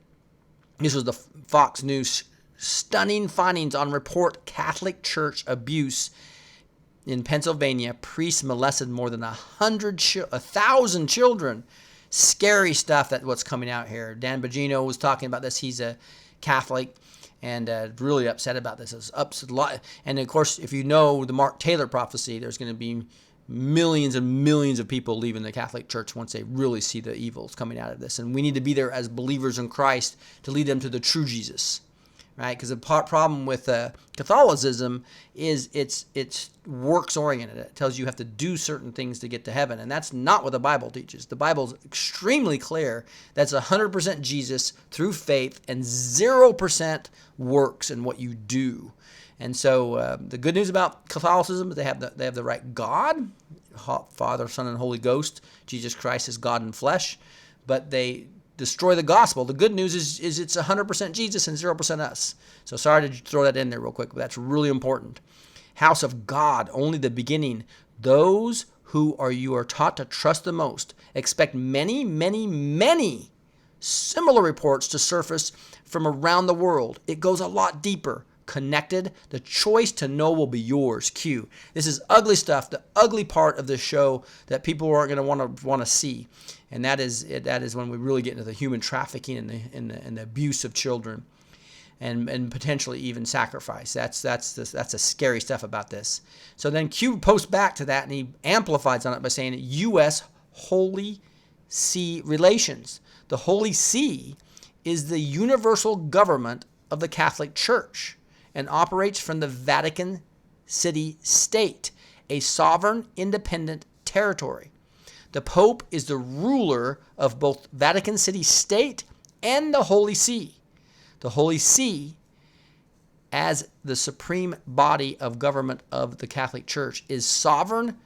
this was the Fox News, stunning findings on report Catholic Church abuse in Pennsylvania. Priests molested more than 1,000 children. Scary stuff, that's what's coming out here. Dan Bongino was talking about this. He's a Catholic and really upset about this. It's upset a lot. And of course, if you know the Mark Taylor prophecy, there's going to be millions and millions of people leaving the Catholic Church once they really see the evils coming out of this. And we need to be there as believers in Christ to lead them to the true Jesus, right? Because the problem with Catholicism is it's works oriented. It tells you have to do certain things to get to heaven, and that's not what the Bible teaches. The Bible is extremely clear. That's 100% Jesus through faith and 0% works in what you do. And so the good news about Catholicism is they have the right God, Father, Son, and Holy Ghost. Jesus Christ is God in flesh, but they destroy the gospel. The good news is it's 100% Jesus and 0% us. So sorry to throw that in there real quick, but that's really important. House of God, only the beginning. Those who you are taught to trust the most expect many, many, many similar reports to surface from around the world. It goes a lot deeper. Connected, the choice to know will be yours. Q. This is ugly stuff, the ugly part of the show that people aren't going to want to see, and that is when we really get into the human trafficking and the abuse of children, and potentially even sacrifice. That's the scary stuff about this. So then Q posts back to that, and he amplifies on it by saying U.S. Holy See relations. The Holy See is the universal government of the Catholic Church and operates from the Vatican City State, a sovereign, independent territory. The Pope is the ruler of both Vatican City State and the Holy See. The Holy See, as the supreme body of government of the Catholic Church, is sovereign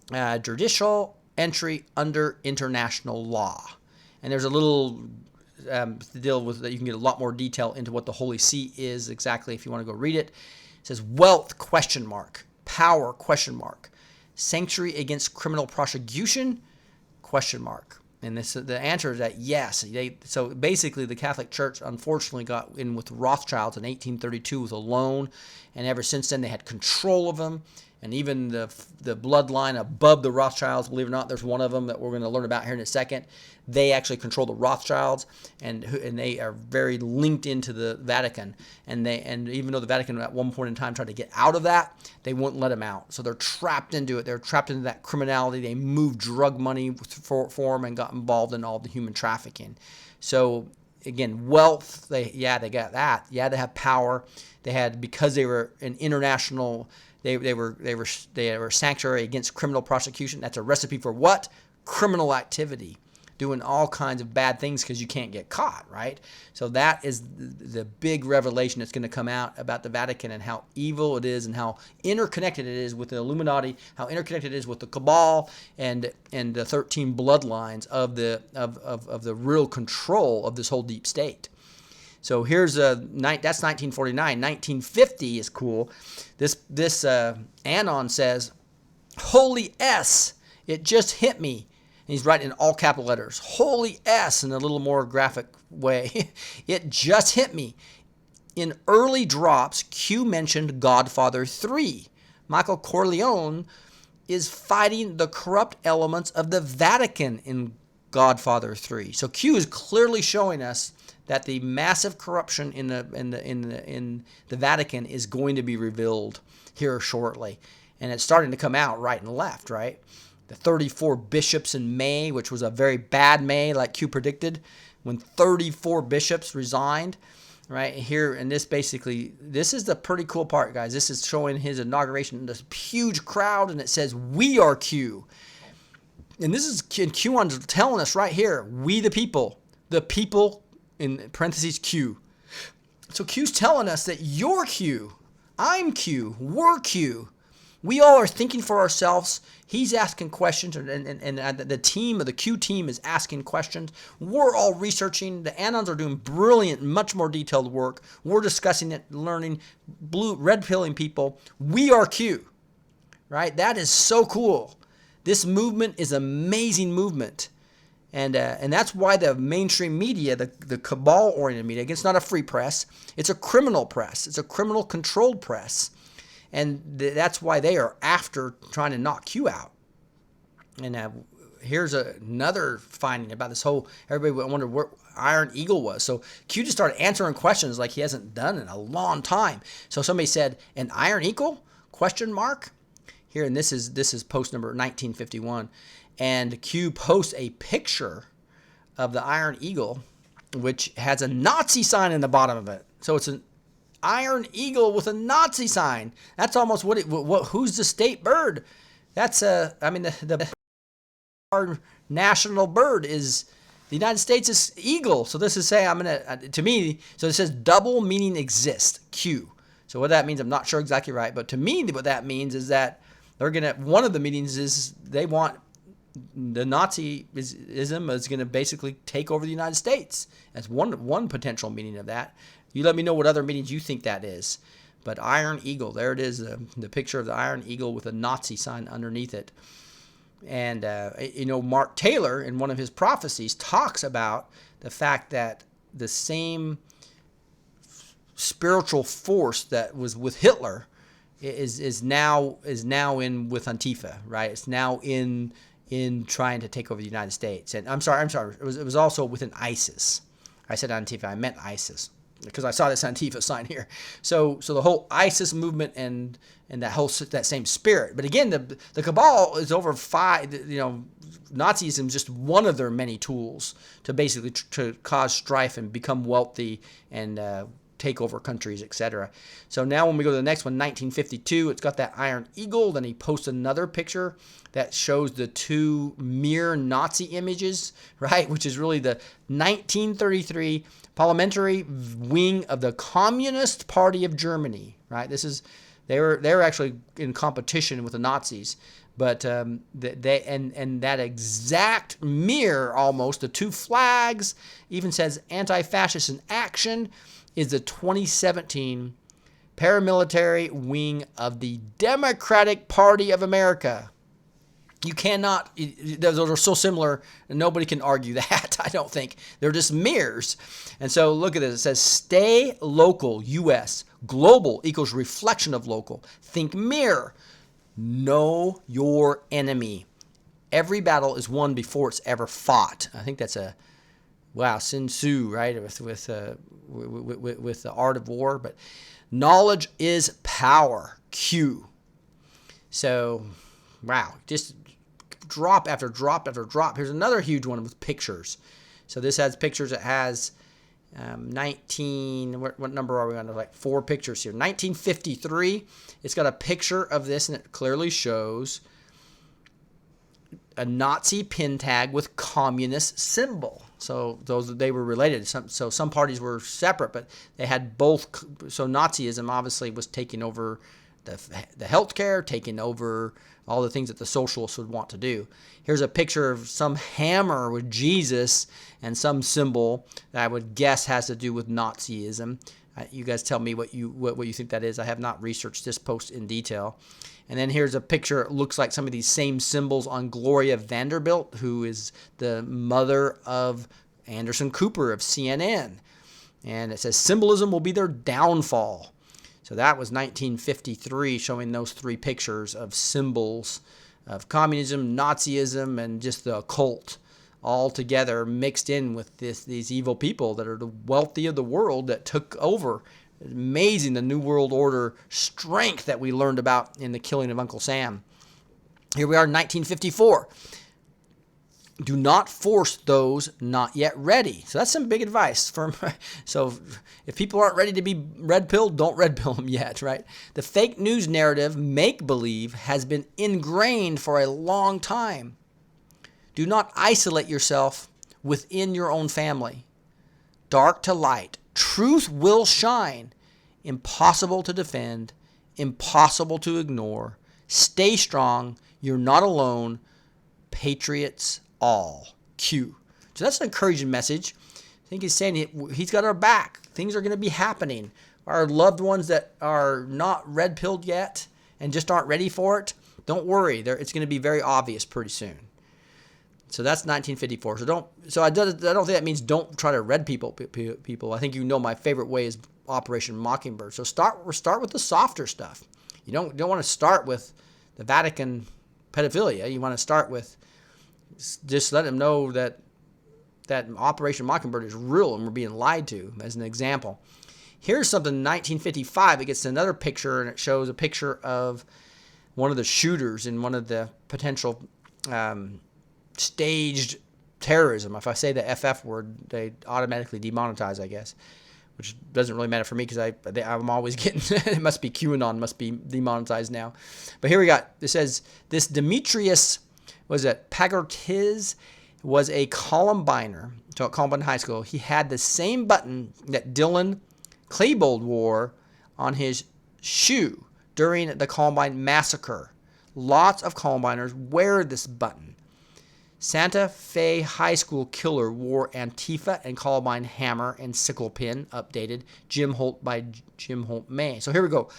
judicial entry under international law. And there's a little to deal with that. You can get a lot more detail into what the Holy See is exactly if you want to go read it. It says wealth ? Power ? Sanctuary against criminal prosecution ? And the answer is that yes. So basically the Catholic Church unfortunately got in with Rothschilds in 1832 with a loan, and ever since then they had control of them. And even the bloodline above the Rothschilds, believe it or not, there's one of them that we're going to learn about here in a second. They actually control the Rothschilds, and they are very linked into the Vatican. And even though the Vatican at one point in time tried to get out of that, they wouldn't let them out. So they're trapped into it. They're trapped into that criminality. They moved drug money for them and got involved in all the human trafficking. So again, wealth. They got that. Yeah, they have power. They had, because they were an international. They were sanctuary against criminal prosecution. That's a recipe for what? Criminal activity. Doing all kinds of bad things because you can't get caught, right? So that is the big revelation that's going to come out about the Vatican and how evil it is and how interconnected it is with the Illuminati, how interconnected it is with the Cabal and the 13 bloodlines of the real control of this whole deep state. So here's that's 1949. 1950 is cool. This Anon says, "Holy S, it just hit me." And he's writing in all capital letters, "Holy S," in a little more graphic way. "It just hit me. In early drops, Q mentioned Godfather 3. Michael Corleone is fighting the corrupt elements of the Vatican in Godfather 3. So Q is clearly showing us that the massive corruption in the Vatican is going to be revealed here shortly. And it's starting to come out right and left, right? The 34 bishops in May, which was a very bad May, like Q predicted, when 34 bishops resigned, right? Here, and this is the pretty cool part, guys. This is showing his inauguration, this huge crowd, and it says, "We are Q." And this is Cueanon telling us right here, we the people in parentheses Q. So Q's telling us that you're Q, I'm Q, we're Q. We all are thinking for ourselves. He's asking questions, and the team of the Q team is asking questions. We're all researching. The Anons are doing brilliant, much more detailed work. We're discussing it, learning, red pilling people. We are Q, right? That is so cool. This movement is an amazing movement. And that's why the mainstream media, the cabal-oriented media, it's not a free press. It's a criminal press. It's a criminal-controlled press. And that's why they are after trying to knock Q out. And here's another finding about this whole, everybody wondered where Iron Eagle was. So Q just started answering questions like he hasn't done in a long time. So somebody said, "An Iron Eagle? Question mark?" Here, and this is post number 1951. And Q posts a picture of the Iron Eagle, which has a Nazi sign in the bottom of it. So it's an Iron Eagle with a Nazi sign. That's almost who's the state bird? That's our national bird is the United States' eagle. So this is saying to me, so it says double meaning exist, Q. So what that means, I'm not sure exactly right, but to me what that means is that one of the meanings is they want the Nazism is going to basically take over the United States. That's one potential meaning of that. You let me know what other meanings you think that is. But Iron Eagle, there it is, the picture of the Iron Eagle with a Nazi sign underneath it. And, Mark Taylor, in one of his prophecies, talks about the fact that the same spiritual force that was with Hitler is now in with Antifa, right? It's now in trying to take over the United States. And I'm sorry. It was also within ISIS. I said Antifa, I meant ISIS, because I saw this Antifa sign here. So the whole ISIS movement and that same spirit. But again, the cabal is over Nazism is just one of their many tools to basically to cause strife and become wealthy and take over countries, etc. So now when we go to the next one, 1952, it's got that Iron Eagle. Then he posts another picture that shows the two mirror Nazi images, right? Which is really the 1933 parliamentary wing of the Communist Party of Germany, right? They were actually in competition with the Nazis, but that exact mirror, almost the two flags, even says anti-fascist in action, is the 2017 paramilitary wing of the Democratic Party of America. You cannot, those are so similar, and nobody can argue that, I don't think. They're just mirrors. And so look at this. It says, stay local, U.S. Global equals reflection of local. Think mirror. Know your enemy. Every battle is won before it's ever fought. I think that's Sun Tzu, right? With the art of war. But knowledge is power. Q. So, wow, just drop after drop after drop. Here's another huge one with pictures. So this has pictures. It has 19, what number are we on? Like 4 pictures here. 1953, it's got a picture of this, and it clearly shows a Nazi pin tag with communist symbol. So they were related. So some parties were separate, but they had both. So Nazism obviously was taking over the healthcare, taking over all the things that the socialists would want to do. Here's a picture of some hammer with Jesus and some symbol that I would guess has to do with Nazism. You guys tell me what you think that is. I have not researched this post in detail. And then here's a picture. It looks like some of these same symbols on Gloria Vanderbilt, who is the mother of Anderson Cooper of CNN. And it says symbolism will be their downfall. So that was 1953, showing those 3 pictures of symbols of communism, Nazism, and just the occult all together mixed in with these evil people that are the wealthy of the world that took over. It's amazing the New World Order strength that we learned about in the killing of Uncle Sam. Here we are in 1954. Do not force those not yet ready. So that's some big advice. So if people aren't ready to be red-pilled, don't red-pill them yet, right? The fake news narrative, make-believe, has been ingrained for a long time. Do not isolate yourself within your own family. Dark to light. Truth will shine. Impossible to defend. Impossible to ignore. Stay strong. You're not alone. Patriots all. Q. So that's an encouraging message. I think he's saying he's got our back. Things are going to be happening. Our loved ones that are not red-pilled yet and just aren't ready for it, don't worry. It's going to be very obvious pretty soon. So that's 1954. So I don't think that means don't try to red people. I think my favorite way is Operation Mockingbird. So start with the softer stuff. You don't want to start with the Vatican pedophilia. You want to start with just let them know that Operation Mockingbird is real and we're being lied to, as an example. Here's something in 1955. It gets another picture, and it shows a picture of one of the shooters in one of the potential staged terrorism. If I say the FF word, they automatically demonetize, I guess, which doesn't really matter for me because I'm always getting it must be Cueanon, must be demonetized now. But here we got, it says, this Demetrius, Pagartiz was a Columbiner, so at Columbine High School. He had the same button that Dylan Klebold wore on his shoe during the Columbine massacre. Lots of Columbiners wear this button. Santa Fe High School killer wore Antifa and Columbine hammer and sickle pin, updated. Jim Holt by Jim Holt May. So here we go.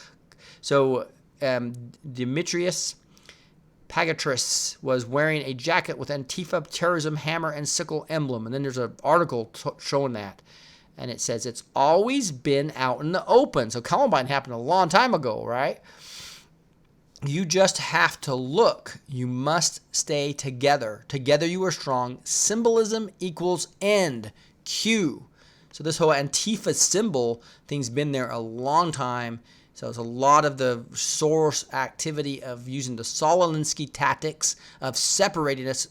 So Demetrius Pagatris was wearing a jacket with Antifa terrorism hammer and sickle emblem. And then there's an article showing that. And it says it's always been out in the open. So Columbine happened a long time ago, right? You just have to look. You must stay together. Together you are strong. Symbolism equals end. Q. So this whole Antifa symbol thing's been there a long time. So it's a lot of the Soros activity of using the Solinsky tactics of separating us,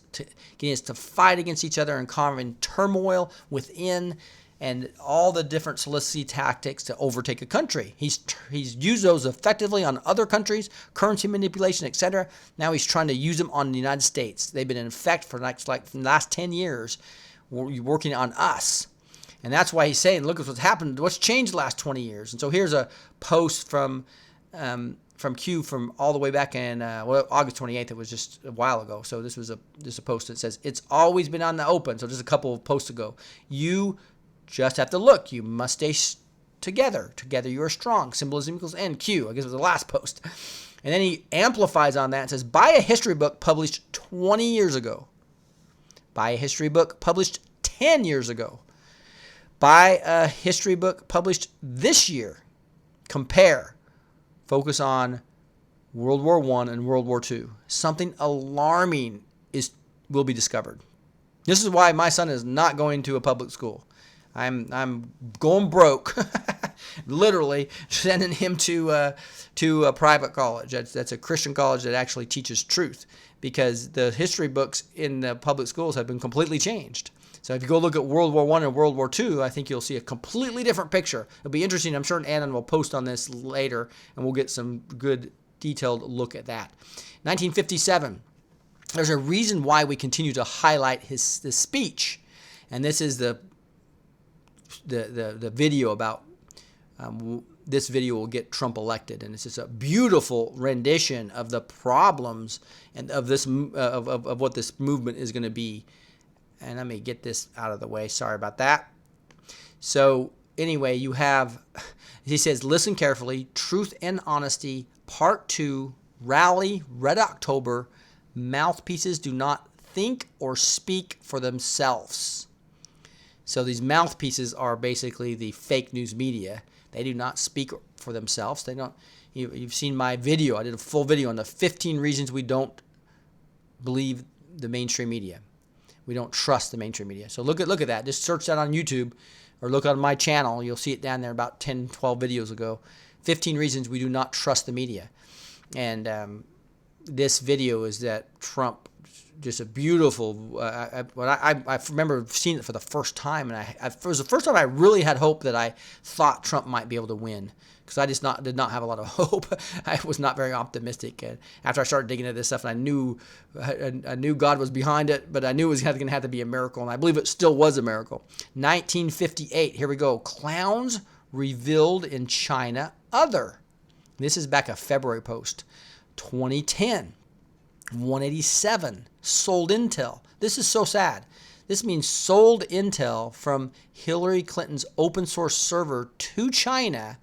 getting us to fight against each other and causing turmoil within, and all the different Solinsky tactics to overtake a country. He's used those effectively on other countries, currency manipulation, etc. Now he's trying to use them on the United States. They've been in effect for the last 10 years, working on us. And that's why he's saying, look at what's happened, what's changed the last 20 years. And so here's a post from Q from all the way back in August 28th. It was just a while ago. So this was just a post that says, it's always been on the open. So just a couple of posts ago. You just have to look. You must stay together. Together you are strong. Symbolism equals N. Q. I guess it was the last post. And then he amplifies on that and says, buy a history book published 20 years ago. Buy a history book published 10 years ago. Buy a history book published this year. Compare. Focus on World War I and World War II. Something alarming will be discovered. This is why my son is not going to a public school. I'm going broke, literally sending him to a private college. That's a Christian college that actually teaches truth, because the history books in the public schools have been completely changed. So if you go look at World War I and World War II, I think you'll see a completely different picture. It'll be interesting. I'm sure Annan will post on this later, and we'll get some good detailed look at that. 1957. There's a reason why we continue to highlight his speech, and this is the video about this video will get Trump elected, and it's just a beautiful rendition of the problems and of this of what this movement is going to be. And let me get this out of the way. Sorry about that. So anyway, you have, he says, listen carefully. Truth and Honesty, Part 2, Rally, Red October. Mouthpieces do not think or speak for themselves. So these mouthpieces are basically the fake news media. They do not speak for themselves. They don't. You've seen my video. I did a full video on the 15 reasons we don't believe the mainstream media. We don't trust the mainstream media. So look at that. Just search that on YouTube or look on my channel. You'll see it down there about 10, 12 videos ago. 15 reasons we do not trust the media. And this video is that Trump, just a beautiful, I remember seeing it for the first time, and it was the first time I really had hope that I thought Trump might be able to win, because I just did not have a lot of hope. I was not very optimistic. And after I started digging into this stuff, and I knew God was behind it, but I knew it was going to have to be a miracle, and I believe it still was a miracle. 1958, here we go. Clowns revealed in China other. This is back a February post. 2010. 187 sold intel. This is so sad. This means sold intel from Hillary Clinton's open source server to China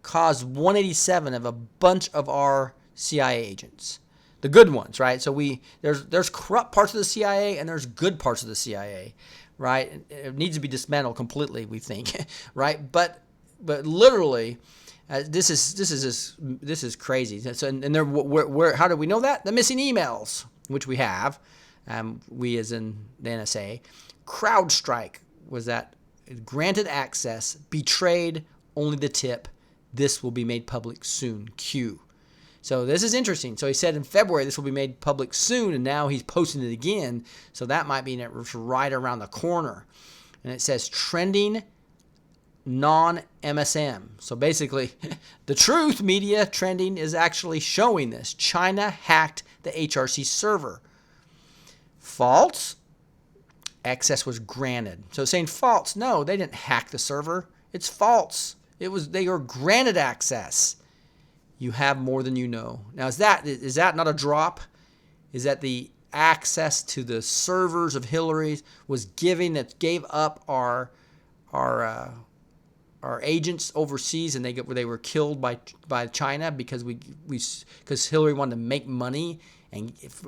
caused 187 of a bunch of our CIA agents. The good ones, right? So there's corrupt parts of the CIA and there's good parts of the CIA, right? It needs to be dismantled completely, we think, right? But literally, this is crazy. So, and there, where how do we know that? The missing emails, which we have, we as in the NSA. CrowdStrike was that granted access, betrayed, only the tip. This will be made public soon. Q. So this is interesting. So he said in February this will be made public soon, and now he's posting it again. So that might be right around the corner. And it says trending non-MSM. So basically, the truth media trending is actually showing this. China hacked the HRC server. False. Access was granted. So saying false, no, they didn't hack the server. It's false. They were granted access. You have more than you know. Now, is that not a drop? Is that the access to the servers of Hillary's was gave up our agents overseas, and they were killed by China because Hillary wanted to make money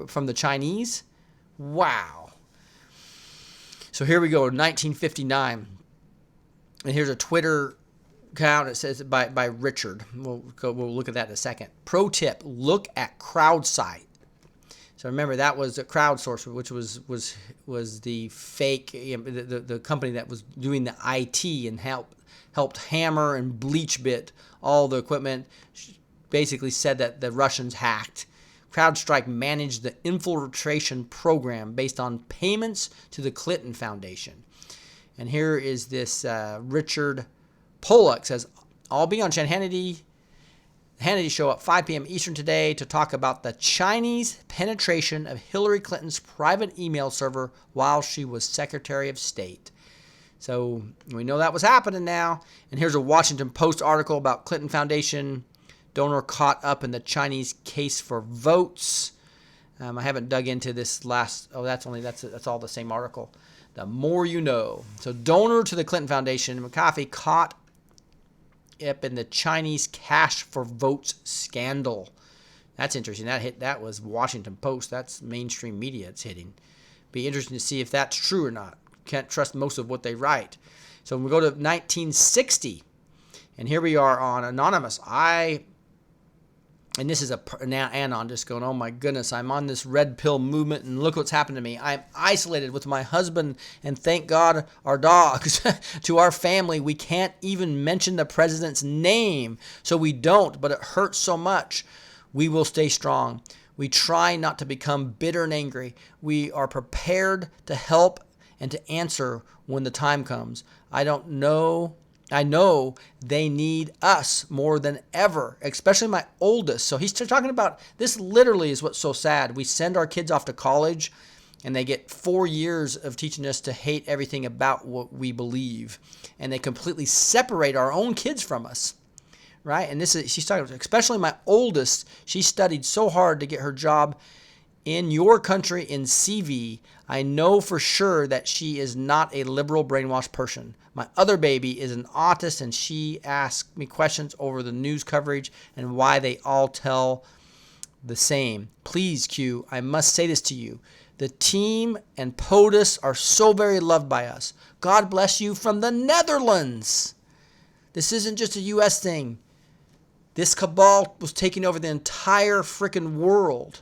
from the Chinese? Wow. So here we go, 1959, and here's a Twitter account. It says by Richard. We'll look at that in a second. Pro tip: look at CrowdSite. So remember, that was a crowdsourcer, which was the fake, the company that was doing the IT and helped hammer and bleach bit all the equipment. Basically said that the Russians hacked. CrowdStrike managed the infiltration program based on payments to the Clinton Foundation. And here is this Richard Pollock says, I'll be on Hannity show at 5 p.m. Eastern today to talk about the Chinese penetration of Hillary Clinton's private email server while she was Secretary of State. So we know that was happening now. And here's a Washington Post article about Clinton Foundation donor caught up in the Chinese case for votes. I haven't dug into this last. Oh, that's all the same article. The more you know. So donor to the Clinton Foundation, McAfee, caught up in the Chinese cash for votes scandal. That's interesting. That was Washington Post. That's mainstream media it's hitting. Be interesting to see if that's true or not. Can't trust most of what they write. So we go to 1960, and here we are on Anonymous. And this is now Anon just going, oh my goodness, I'm on this red pill movement, and look what's happened to me. I'm isolated with my husband, and thank God our dogs. To our family, we can't even mention the president's name, so we don't, but it hurts so much. We will stay strong. We try not to become bitter and angry. We are prepared to help and to answer when the time comes. I know they need us more than ever, especially my oldest. So he's talking about this. Literally is what's so sad. We send our kids off to college and they get 4 years of teaching us to hate everything about what we believe, and they completely separate our own kids from us, right? And she's talking about, especially my oldest. She studied so hard to get her job in your country in CV. I know for sure that she is not a liberal brainwashed person. My other baby is an autist, and she asks me questions over the news coverage and why they all tell the same. Please, Q, I must say this to you. The team and POTUS are so very loved by us. God bless you from the Netherlands. This isn't just a U.S. thing. This cabal was taking over the entire freaking world.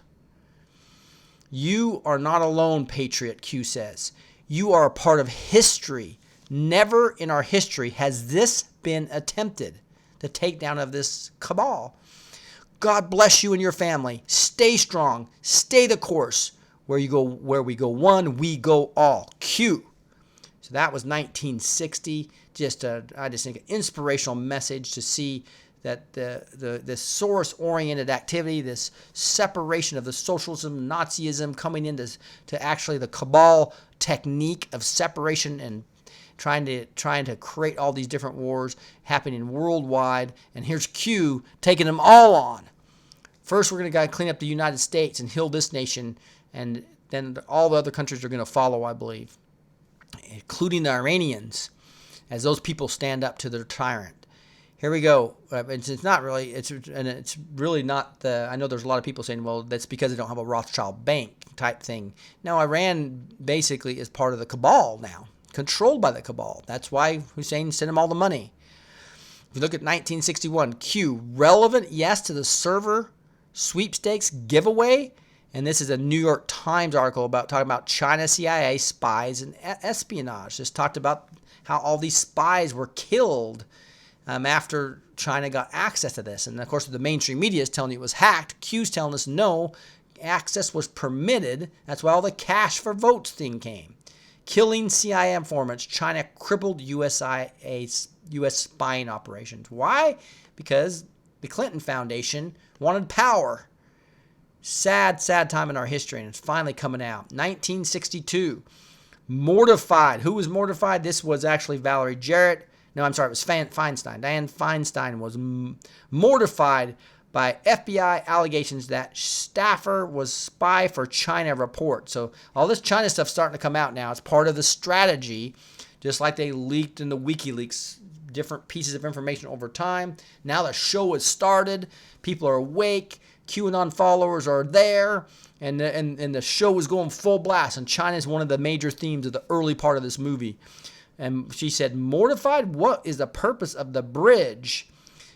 You are not alone, patriot, Q says. You are a part of history. Never in our history has this been attempted, the takedown of this cabal. God bless you and your family. Stay strong. Stay the course. Where we go one, we go all. Q. So that was 1960. I just think an inspirational message to see that this source-oriented activity, this separation of the socialism, Nazism, coming into to actually the cabal technique of separation and trying to create all these different wars happening worldwide. And here's Q taking them all on. First, we're going to clean up the United States and heal this nation, and then all the other countries are going to follow, I believe, including the Iranians, as those people stand up to their tyrant. Here we go. It's not really. It's really not the. I know there's a lot of people saying, well, that's because they don't have a Rothschild bank type thing. Now, Iran basically is part of the cabal now, controlled by the cabal. That's why Hussein sent him all the money. If you look at 1961, Q, relevant, yes, to the server sweepstakes giveaway. And this is a New York Times article talking about China CIA spies and espionage. Just talked about how all these spies were killed after China got access to this. And of course, the mainstream media is telling you it was hacked. Q's telling us no, access was permitted. That's why all the cash for votes thing came. Killing CIA informants, China crippled U.S. spying operations. Why? Because the Clinton Foundation wanted power. Sad, sad time in our history, and it's finally coming out. 1962, mortified. Who was mortified? This was actually Valerie Jarrett. No, I'm sorry, it was Feinstein. Dianne Feinstein was mortified by FBI allegations that staffer was spy for China report. So all this China stuff starting to come out now. It's part of the strategy, just like they leaked in the WikiLeaks different pieces of information over time. Now the show has started. People are awake. Cueanon followers are there, and the show is going full blast. And China is one of the major themes of the early part of this movie. And she said, mortified? What is the purpose of the bridge?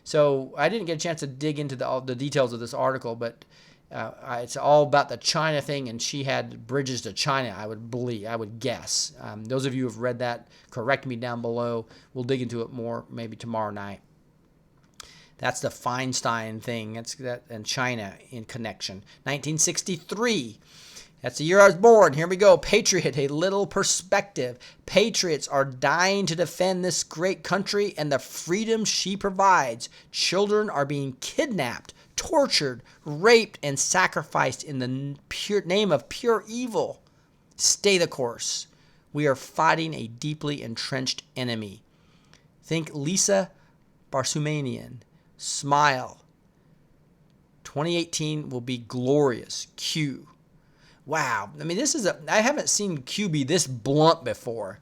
So I didn't get a chance to dig into all the details of this article, but it's all about the China thing, and she had bridges to China, I would guess. Those of you who have read that, correct me down below. We'll dig into it more maybe tomorrow night. That's the Feinstein thing. That's that and China in connection. 1963. That's the year I was born. Here we go. Patriot, a little perspective. Patriots are dying to defend this great country and the freedom she provides. Children are being kidnapped, tortured, raped, and sacrificed in the name of pure evil. Stay the course. We are fighting a deeply entrenched enemy. Think Lisa Barsumanian. Smile. 2018 will be glorious. Q. Wow. I mean, I haven't seen Q be this blunt before.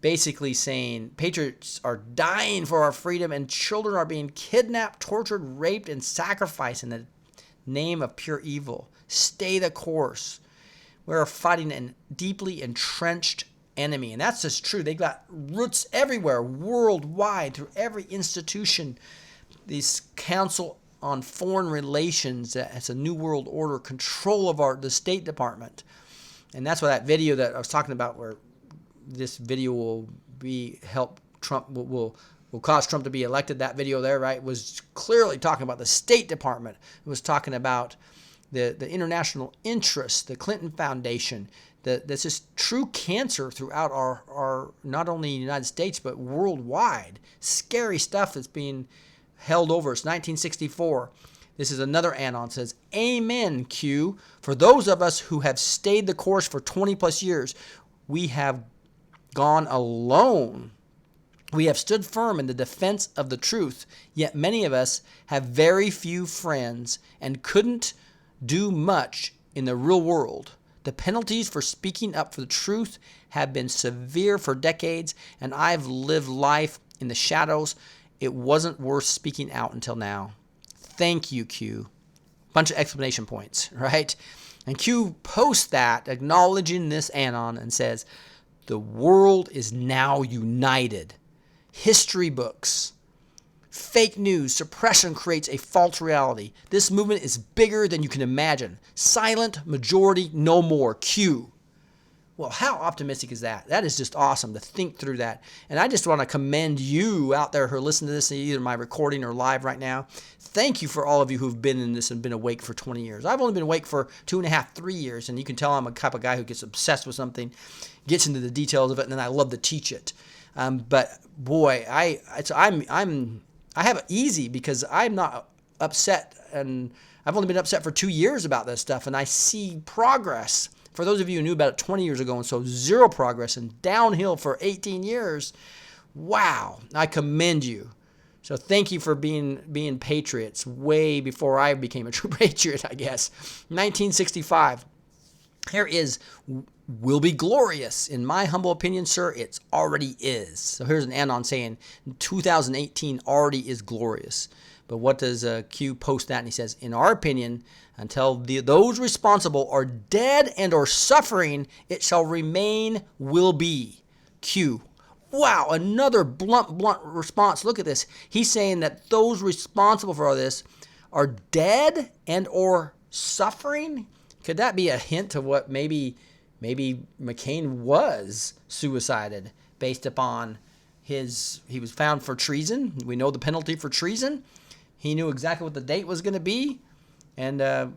Basically saying patriots are dying for our freedom and children are being kidnapped, tortured, raped, and sacrificed in the name of pure evil. Stay the course. We're fighting a deeply entrenched enemy. And that's just true. They got roots everywhere, worldwide, through every institution. This Council on Foreign Relations, as a New World Order, control of the State Department. And that's why that video that I was talking about, where this video will help Trump, will cause Trump to be elected, that video there, right, was clearly talking about the State Department. It was talking about the international interests, the Clinton Foundation. That's just true cancer throughout our not only the United States, but worldwide. Scary stuff that's being held over. It's 1964. This is another anon. It says, Amen, Q. For those of us who have stayed the course for 20 plus years, we have gone alone. We have stood firm in the defense of the truth, yet many of us have very few friends and couldn't do much in the real world. The penalties for speaking up for the truth have been severe for decades, and I've lived life in the shadows. It wasn't worth speaking out until now. Thank you, Q. Bunch of exclamation points, right? And Q posts that, acknowledging this anon, and says, the world is now united. History books, Fake news. Suppression creates a false reality. This movement is bigger than you can imagine. Silent majority, no more. Q. Well, how optimistic is that? That is just awesome to think through that. And I just want to commend you out there who are listening to this, either my recording or live right now. Thank you for all of you who've been in this and been awake for 20 years. I've only been awake for 2.5, 3 years, and you can tell I'm a type of guy who gets obsessed with something, gets into the details of it, and then I love to teach it. But boy, I have it easy because I'm not upset, and I've only been upset for 2 years about this stuff, and I see progress. For those of you who knew about it 20 years ago and so zero progress and downhill for 18 years, wow, I commend you. So thank you for being patriots way before I became a true patriot, I guess. 1965. Here is will be glorious. In my humble opinion, sir, it already is. So here's an anon saying 2018 already is glorious. But what does Q post that? And he says, in our opinion, until those responsible are dead and or suffering, it shall remain will be. Q. Wow, another blunt response. Look at this. He's saying that those responsible for all this are dead and or suffering. Could that be a hint of what maybe McCain was suicided based upon he was found for treason. We know the penalty for treason. He knew exactly what the date was going to be. But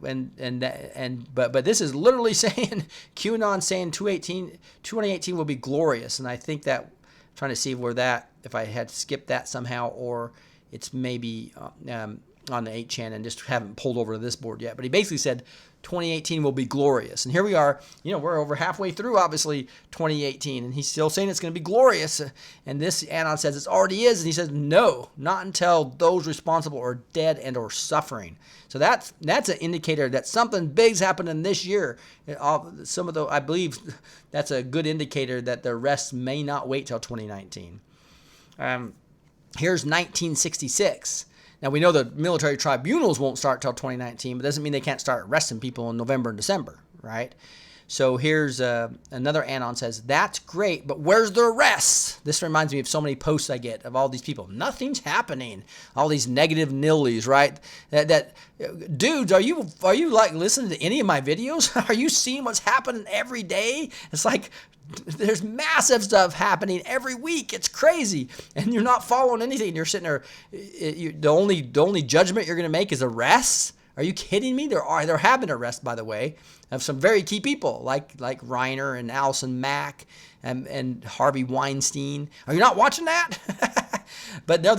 this is literally saying QAnon saying 2018 will be glorious, and I think that I'm trying to see where that, if I had skipped that somehow, or it's maybe on the 8chan and just haven't pulled over to this board yet. But he basically said 2018 will be glorious, and here we are. We're over halfway through, obviously 2018, and he's still saying it's going to be glorious. And this anon says it already is, and he says no, not until those responsible are dead and or suffering. So that's an indicator that something big's happening this year. I believe that's a good indicator that the rest may not wait till 2019. Here's 1966. Now, we know the military tribunals won't start till 2019, but doesn't mean they can't start arresting people in November and December, right? So here's another anon says, that's great, but where's the arrests? This reminds me of so many posts I get of all these people. Nothing's happening. All these negative nillies, right? Dudes, are you like listening to any of my videos? Are you seeing what's happening every day? It's like there's massive stuff happening every week. It's crazy. And you're not following anything. You're sitting there. The only judgment you're going to make is arrests? Are you kidding me? There have been arrests, by the way, of some very key people like Reiner and Allison Mack and Harvey Weinstein. Are you not watching that? But no,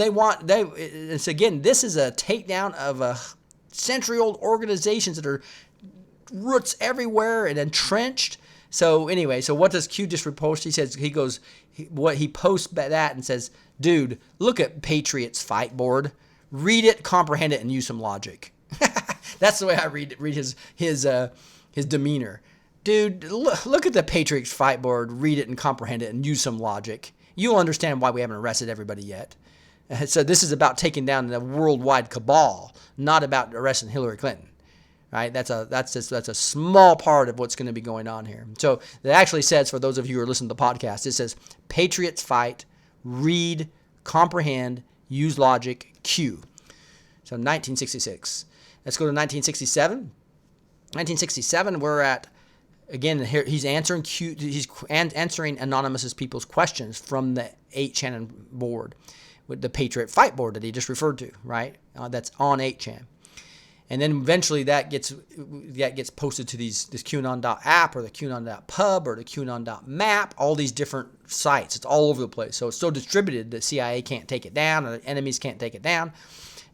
it's again, this is a takedown of century-old organizations that are roots everywhere and entrenched. So anyway, so what does Q just repost? He posts that and says, dude, look at Patriots Fight Board. Read it, comprehend it, and use some logic. That's the way I read his demeanor. Dude, look at the Patriots Fight Board. Read it and comprehend it and use some logic. You'll understand why we haven't arrested everybody yet. So this is about taking down the worldwide cabal, not about arresting Hillary Clinton. Right? That's a small part of what's going to be going on here. So it actually says, for those of you who are listening to the podcast, it says Patriots fight, read, comprehend, use logic, Q. So 1966. Let's go to 1967. 1967, we're at, again, here he's answering anonymous people's questions from the 8chan board, with the Patriot Fight Board that he just referred to, right? That's on 8chan. And then eventually that gets posted to this QAnon.app or the QAnon.pub or the QAnon.map, all these different sites. It's all over the place. So it's so distributed that CIA can't take it down or the enemies can't take it down.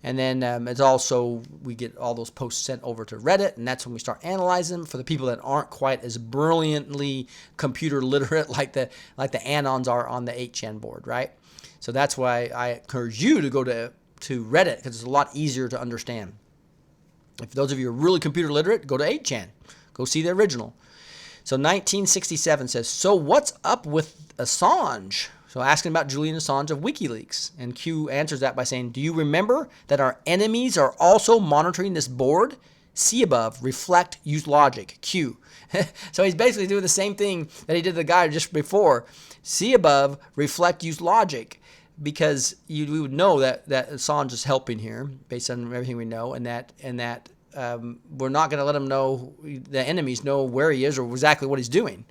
And then it's also, we get all those posts sent over to Reddit, and that's when we start analyzing them for the people that aren't quite as brilliantly computer literate like the Anons are on the 8chan board, right? So that's why I encourage you to go to Reddit, because it's a lot easier to understand. If those of you are really computer literate, go to 8chan. Go see the original. So 1967 says, so what's up with Assange? So asking about Julian Assange of WikiLeaks. And Q answers that by saying, do you remember that our enemies are also monitoring this board? See above, reflect, use logic. Q. So he's basically doing the same thing that he did to the guy just before. See above, reflect, use logic. because we would know that Assange is helping here based on everything we know, and that we're not going to let him know, the enemies know where he is or exactly what he's doing,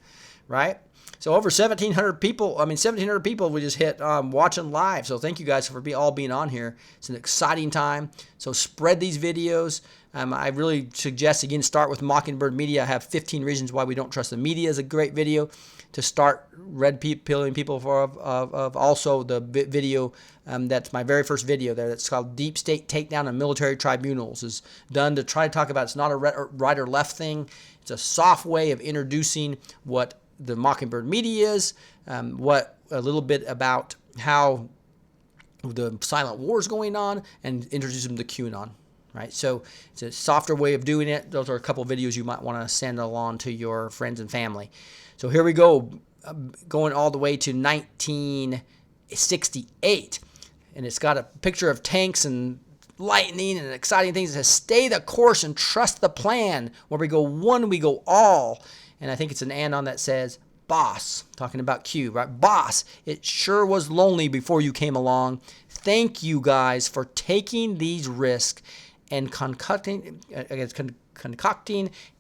right? So over 1,700 people, 1,700 people we just hit watching live. So thank you guys for all being on here. It's an exciting time. So spread these videos. I really suggest, again, start with Mockingbird Media. I have 15 reasons why we don't trust the media is a great video to start red-pilling people for. Of also the video, that's my very first video there. That's called Deep State Takedown of Military Tribunals. Is done to try to talk about, it's not a right or left thing. It's a soft way of introducing what the Mockingbird Media is, what a little bit about how the silent war is going on, and introduce them to Cueanon. Right, so it's a softer way of doing it. Those are a couple of videos you might want to send along to your friends and family. So here we go, going all the way to 1968, and it's got a picture of tanks and lightning and exciting things. It says, "Stay the course and trust the plan. Where we go one, we go all." And I think it's an anon that says, "Boss," talking about Q, right? "Boss, it sure was lonely before you came along. Thank you guys for taking these risks and concocting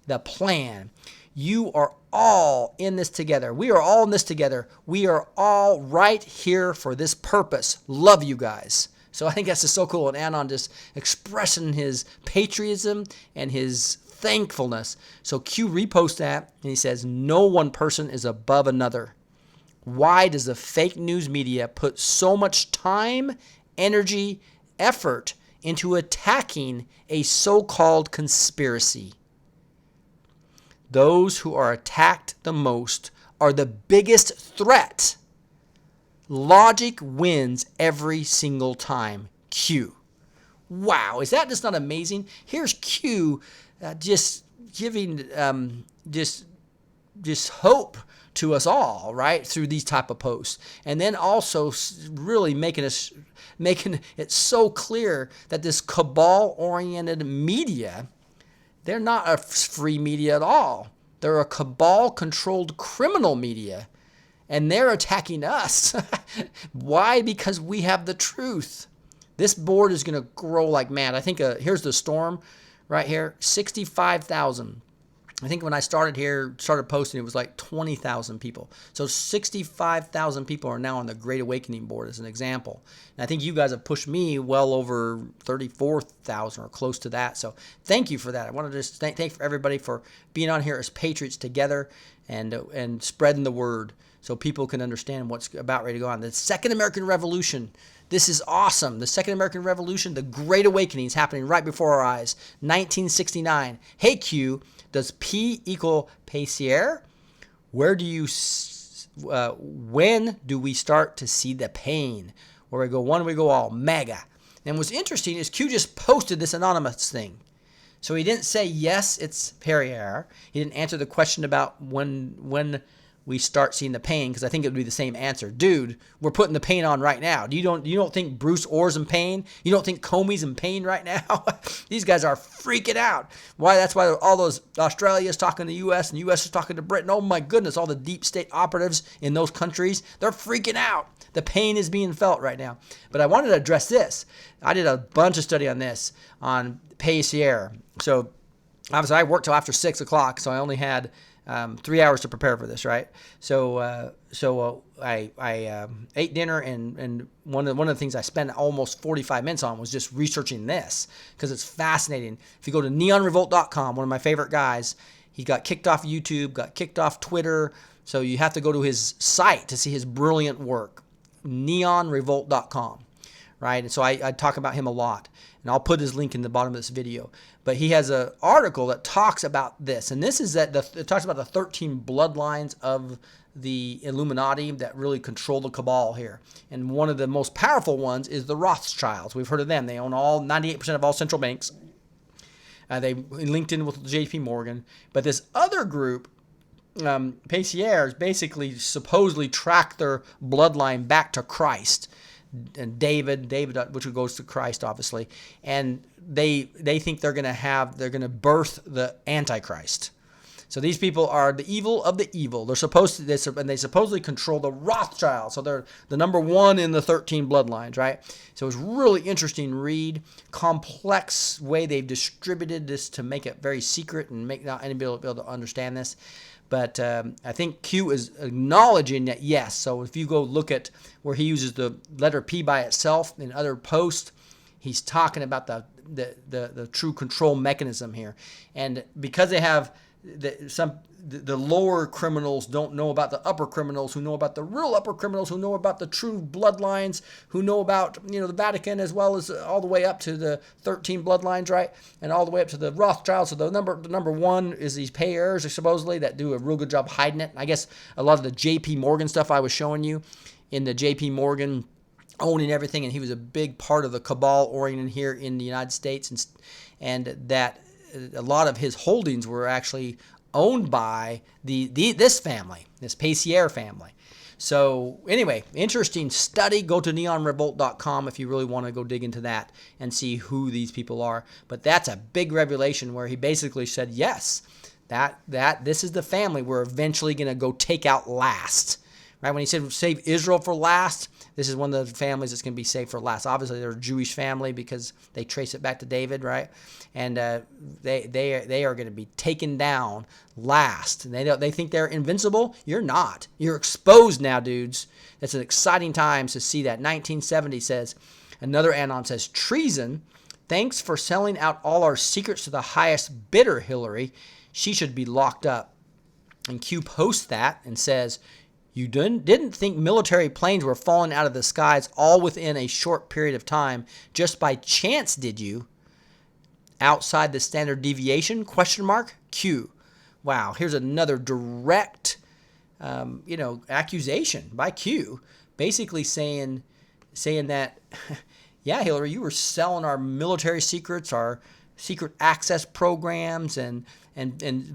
the plan. You are all in this together. We are all in this together. We are all right here for this purpose. Love you guys." So I think that's just so cool. And Anon just expressing his patriotism and his thankfulness. So Q reposts that, and he says, "No one person is above another. Why does the fake news media put so much time, energy, effort into attacking a so-called conspiracy? Those who are attacked the most are the biggest threat. Logic wins every single time. Q." Wow, is that just not amazing? Here's Q just giving just hope to us all, right, through these type of posts, and then also really making it so clear that this cabal-oriented media, they're not a free media at all. They're a cabal-controlled criminal media, and they're attacking us. Why? Because we have the truth. This board is going to grow like mad. I think here's the storm right here, 65,000. I think when I started posting, it was like 20,000 people. So 65,000 people are now on the Great Awakening board as an example. And I think you guys have pushed me well over 34,000 or close to that. So thank you for that. I want to just thank everybody for being on here as patriots together and spreading the word so people can understand what's about ready to go on. The Second American Revolution. This is awesome. The Second American Revolution, the Great Awakening is happening right before our eyes. 1969. Hey Q, does P equal Paisier? When do we start to see the pain? Where we go one, we go all. Mega. And what's interesting is Q just posted this anonymous thing. So he didn't say, yes, it's Perrier. He didn't answer the question about when we start seeing the pain, because I think it would be the same answer. Dude, we're putting the pain on right now. You don't think Bruce Orr's in pain? You don't think Comey's in pain right now? These guys are freaking out. Why? That's why all those Australia's talking to the U.S. and the U.S. is talking to Britain. Oh my goodness, all the deep state operatives in those countries, they're freaking out. The pain is being felt right now. But I wanted to address this. I did a bunch of study on this, on Paisier. So obviously I worked till after 6 o'clock, so I only had 3 hours to prepare for this, right? So I ate dinner, and one of the things I spent almost 45 minutes on was just researching this, because it's fascinating. If you go to neonrevolt.com, one of my favorite guys, he got kicked off YouTube, got kicked off Twitter, so you have to go to his site to see his brilliant work, neonrevolt.com. Right, and so I talk about him a lot, and I'll put his link in the bottom of this video. But he has an article that talks about this, and this is it talks about the 13 bloodlines of the Illuminati that really control the cabal here. And one of the most powerful ones is the Rothschilds. We've heard of them. They own 98% of all central banks. They linked in with J.P. Morgan. But this other group, Paisiers, basically supposedly track their bloodline back to Christ. And David, which goes to Christ, obviously, and they think they're going to birth the Antichrist. So these people are the evil of the evil. They're supposed to, and they supposedly control the Rothschilds. So they're the number one in the 13 bloodlines, right? So it's really interesting read. Complex way they've distributed this to make it very secret and make not anybody be able to understand this. But I think Q is acknowledging that, yes. So if you go look at where he uses the letter P by itself in other posts, he's talking about the true control mechanism here. And because they have the lower criminals don't know about the upper criminals, who know about the real upper criminals, who know about the true bloodlines, who know about the Vatican, as well as all the way up to the 13 bloodlines, right? And all the way up to the Rothschilds. So the number one is these payers, supposedly, that do a real good job hiding it. I guess a lot of the J.P. Morgan stuff I was showing you in the J.P. Morgan owning everything, and he was a big part of the cabal oriented here in the United States, and that a lot of his holdings were actually owned by this family, this Paysier family. So anyway, interesting study. Go to neonrevolt.com if you really want to go dig into that and see who these people are. But that's a big revelation where he basically said, yes, that this is the family we're eventually going to go take out last. Right? When he said save Israel for last, this is one of the families that's going to be saved for last. Obviously, they're a Jewish family because they trace it back to David, right? And they are going to be taken down last. And they think they're invincible. You're not. You're exposed now, dudes. It's an exciting time to see that. 1970 says, another anon says, treason. Thanks for selling out all our secrets to the highest bidder, Hillary. She should be locked up. And Q posts that and says, you didn't think military planes were falling out of the skies all within a short period of time just by chance, did you? Outside the standard deviation? ? Q. Wow, here's another direct, accusation by Q, basically saying that, yeah, Hillary, you were selling our military secrets, our secret access programs, and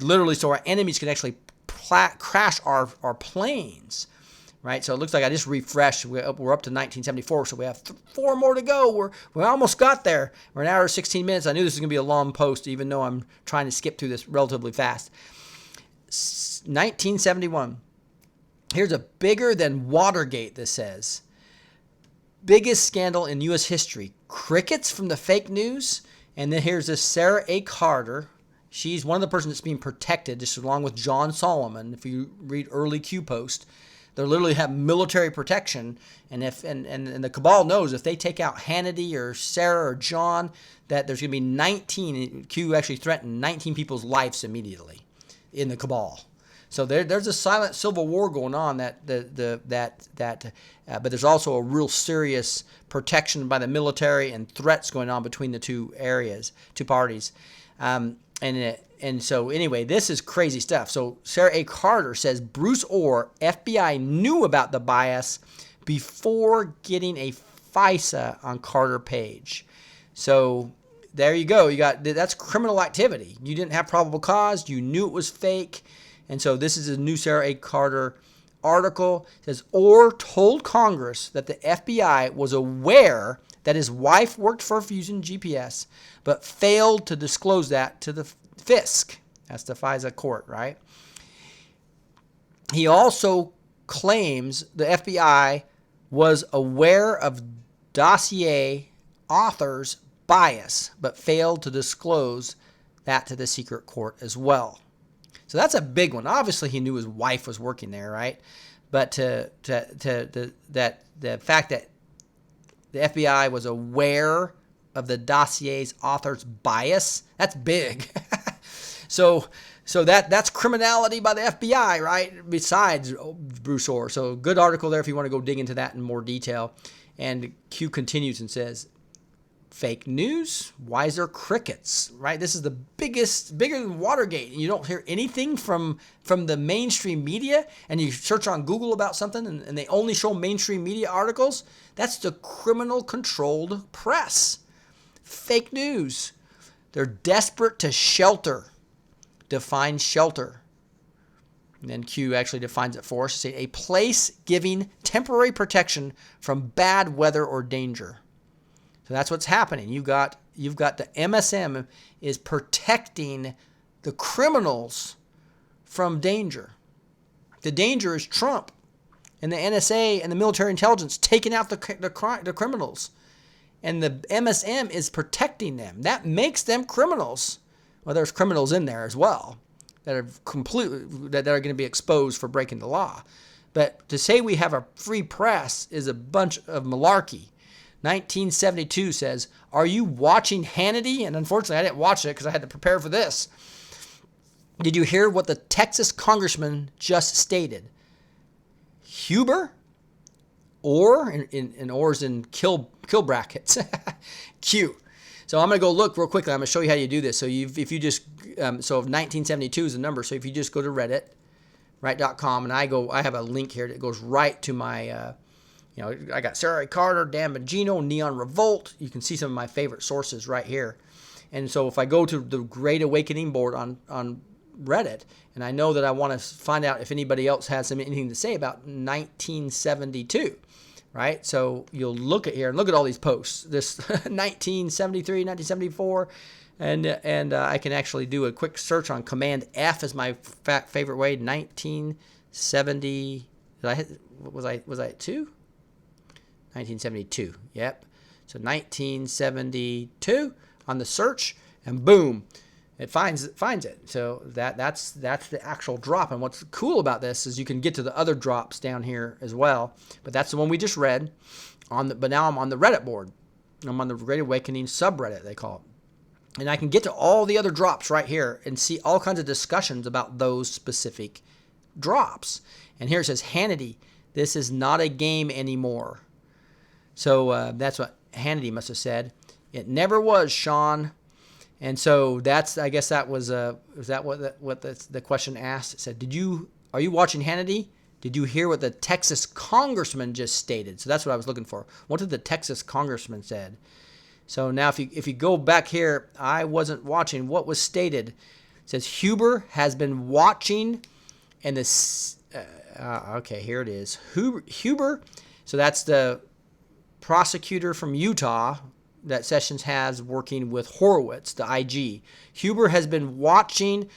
literally so our enemies could actually crash our planes, right? So it looks like I just refreshed. We're up to 1974, so we have 4 more to go. We almost got there. We're an hour and 16 minutes. I knew this was going to be a long post, even though I'm trying to skip through this relatively fast. 1971. Here's a bigger than Watergate, this says. Biggest scandal in U.S. history. Crickets from the fake news. And then here's this Sarah A. Carter. She's one of the persons that's being protected, just along with John Solomon. If you read early Q post, they literally have military protection. And the cabal knows if they take out Hannity or Sarah or John, that there's going to be 19. Q actually threatened 19 people's lives immediately in the cabal. So there's a silent civil war going on. But there's also a real serious protection by the military and threats going on between the two parties. And so anyway, this is crazy stuff. So Sarah A. Carter says Bruce Orr, FBI knew about the bias before getting a FISA on Carter page. So there you go. That's criminal activity. You didn't have probable cause. You knew it was fake. And so this is a new Sarah A. Carter article. It says Orr told Congress that the FBI was aware that his wife worked for Fusion GPS, but failed to disclose that to the FISC. That's the FISA court, right? He also claims the FBI was aware of dossier author's bias, but failed to disclose that to the secret court as well. So that's a big one. Obviously, he knew his wife was working there, right? But the fact that the FBI was aware of the dossier's author's bias, that's big. So that's criminality by the FBI, right? Besides Bruce Orr. So good article there if you want to go dig into that in more detail. And Q continues and says, fake news? Why is there crickets, right? This is the bigger than Watergate. And you don't hear anything from the mainstream media, and you search on Google about something and they only show mainstream media articles. That's the criminal-controlled press. Fake news. They're desperate to shelter. Define shelter. And then Q actually defines it for us. Say a place giving temporary protection from bad weather or danger. So that's what's happening. You've got the MSM is protecting the criminals from danger. The danger is Trump and the NSA and the military intelligence taking out the criminals. And the MSM is protecting them. That makes them criminals. Well, there's criminals in there as well that are going to be exposed for breaking the law. But to say we have a free press is a bunch of malarkey. 1972 says, "Are you watching Hannity?" And unfortunately, I didn't watch it because I had to prepare for this. Did you hear what the Texas congressman just stated? Huber, or in ors in kill brackets, Q. So I'm going to go look real quickly. I'm going to show you how you do this. So if you just, so 1972 is the number. So if you just go to Reddit, right.com, and I have a link here that goes right to my, I got Sarah Carter, Dan Bongino, Neon Revolt. You can see some of my favorite sources right here. And so if I go to the Great Awakening board on Reddit, and I know that I want to find out if anybody else has anything to say about 1972, right? So you'll look at here and look at all these posts. This 1973, 1974, and I can actually do a quick search on Command F is my favorite way. 1970. Was I at 2? 1972. Yep. So 1972 on the search, and boom, it finds it. So that's the actual drop. And what's cool about this is you can get to the other drops down here as well. But that's the one we just read but now I'm on the Reddit board. I'm on the Great Awakening subreddit, they call it. And I can get to all the other drops right here and see all kinds of discussions about those specific drops. And here it says, Hannity, this is not a game anymore. So that's what Hannity must have said. It never was, Sean. And so I guess that was that what the question asked? It said, are you watching Hannity? Did you hear what the Texas congressman just stated? So that's what I was looking for. What did the Texas congressman said? So now if you go back here, I wasn't watching. What was stated? It says Huber has been watching, and this. Okay, here it is. Huber. So that's the prosecutor from Utah that Sessions has working with Horowitz, the IG. Huber has been watching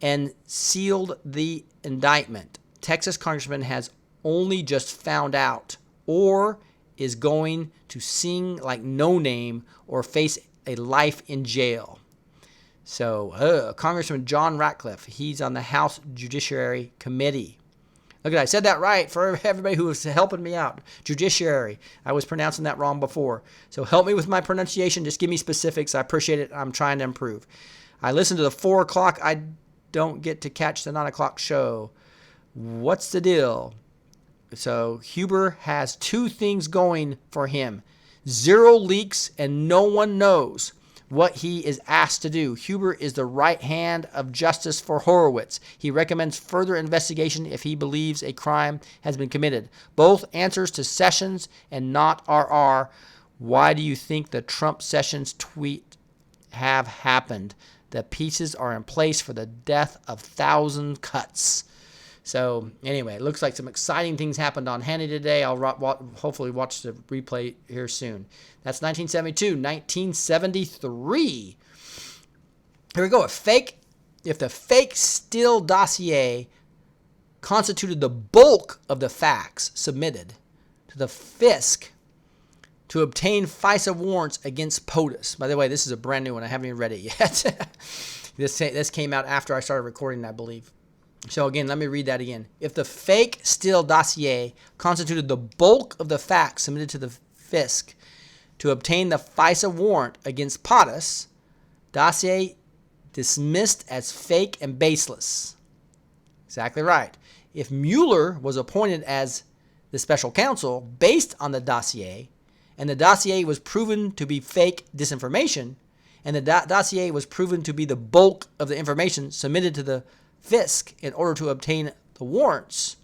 and sealed the indictment. Texas congressman has only just found out or is going to sing like No Name or face a life in jail. So, Congressman John Ratcliffe, he's on the House Judiciary Committee. Look at that. I said that right for everybody who was helping me out. Judiciary. I was pronouncing that wrong before. So help me with my pronunciation. Just give me specifics. I appreciate it. I'm trying to improve. I listen to the 4 o'clock. I don't get to catch the 9 o'clock show. What's the deal? So Huber has 2 things going for him. 0 leaks and no one knows what he is asked to do. Huber is the right hand of justice for Horowitz. He recommends further investigation if he believes a crime has been committed. Both answers to Sessions and not RR. Why do you think the Trump Sessions tweet have happened? The pieces are in place for the death of 1,000 cuts. So anyway, it looks like some exciting things happened on Hannity today. I'll hopefully watch the replay here soon. That's 1972. 1973. Here we go. If the fake Steele dossier constituted the bulk of the facts submitted to the FISC to obtain FISA warrants against POTUS. By the way, this is a brand new one. I haven't even read it yet. This came out after I started recording, I believe. So again, let me read that again. If the fake Steele dossier constituted the bulk of the facts submitted to the FISC to obtain the FISA warrant against POTUS, dossier dismissed as fake and baseless. Exactly right. If Mueller was appointed as the special counsel based on the dossier, and the dossier was proven to be fake disinformation, and the dossier was proven to be the bulk of the information submitted to the FISC in order to obtain the warrants,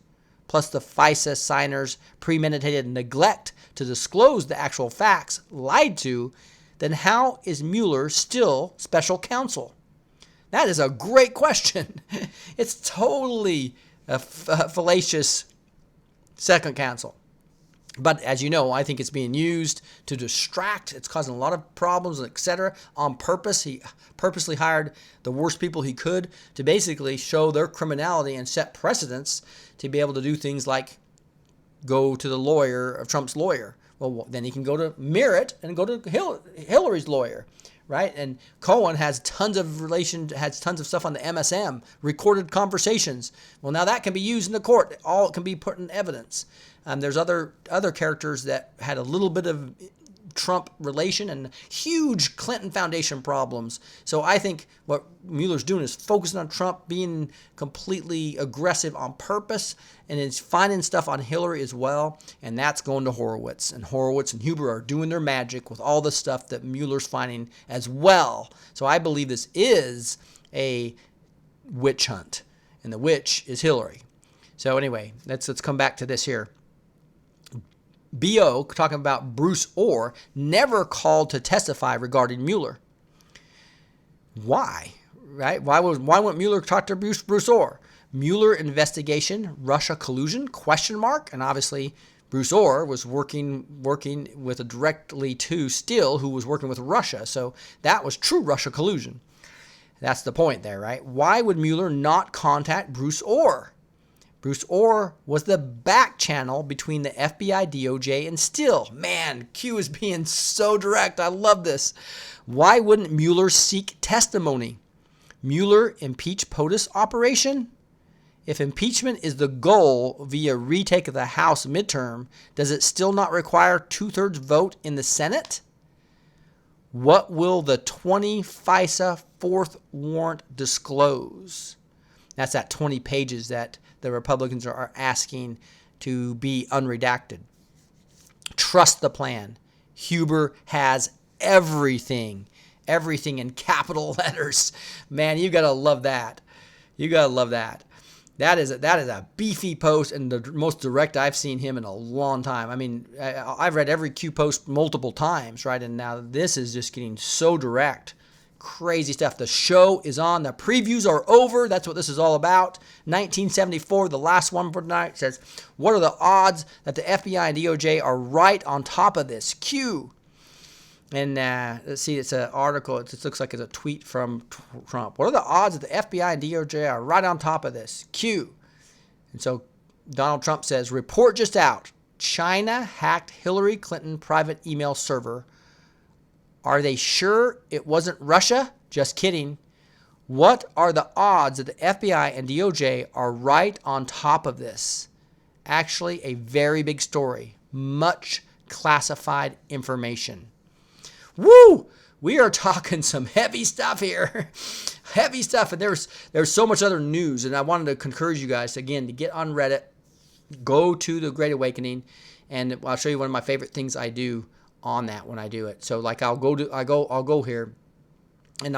plus the FISA signers' premeditated neglect to disclose the actual facts lied to, then how is Mueller still special counsel? That is a great question. It's totally a fallacious second counsel. But as you know, I think it's being used to distract. It's causing a lot of problems, etc. On purpose. He purposely hired the worst people he could to basically show their criminality and set precedents to be able to do things like go to the lawyer of Trump's lawyer. Well, then he can go to Merritt and go to Hillary's lawyer, right? And Cohen has tons of stuff on the MSM, recorded conversations. Well, now that can be used in the court. All can be put in evidence. There's other characters that had a little bit of Trump relation and huge Clinton Foundation problems. So I think what Mueller's doing is focusing on Trump, being completely aggressive on purpose, and it's finding stuff on Hillary as well, and that's going to Horowitz. And Horowitz and Huber are doing their magic with all the stuff that Mueller's finding as well. So I believe this is a witch hunt, and the witch is Hillary. So anyway, let's come back to this here. BO, talking about Bruce Orr, never called to testify regarding Mueller. Why? Right? Why wouldn't Mueller talk to Bruce Orr? Mueller investigation, Russia collusion, question mark. And obviously, Bruce Orr was working with directly to Steele, who was working with Russia. So that was true Russia collusion. That's the point there, right? Why would Mueller not contact Bruce Orr? Bruce Orr was the back channel between the FBI, DOJ, and Steele. Man, Q is being so direct. I love this. Why wouldn't Mueller seek testimony? Mueller impeach POTUS operation? If impeachment is the goal via retake of the House midterm, does it still not require 2/3 vote in the Senate? What will the 20 FISA fourth warrant disclose? That's that 20 pages that the Republicans are asking to be unredacted. Trust the plan. Huber has everything in capital letters. Man, you got to love that. That is a beefy post and the most direct I've seen him in a long time. I mean, I've read every Q post multiple times, right? And now this is just getting so direct. Crazy stuff. The show is on. The previews are over. That's what this is all about. 1974, the last one for tonight, says, what are the odds that the FBI and DOJ are right on top of this? Q. And let's see, it's an article. It looks like it's a tweet from Trump. What are the odds that the FBI and DOJ are right on top of this? Q. And so Donald Trump says, report just out. China hacked Hillary Clinton private email server. Are they sure it wasn't Russia? Just kidding. What are the odds that the FBI and DOJ are right on top of this? Actually, a very big story. Much classified information. Woo! We are talking some heavy stuff here. Heavy stuff. And there's so much other news. And I wanted to encourage you guys, again, to get on Reddit. Go to the Great Awakening. And I'll show you one of my favorite things I do on that when I do it. So like I'll go here and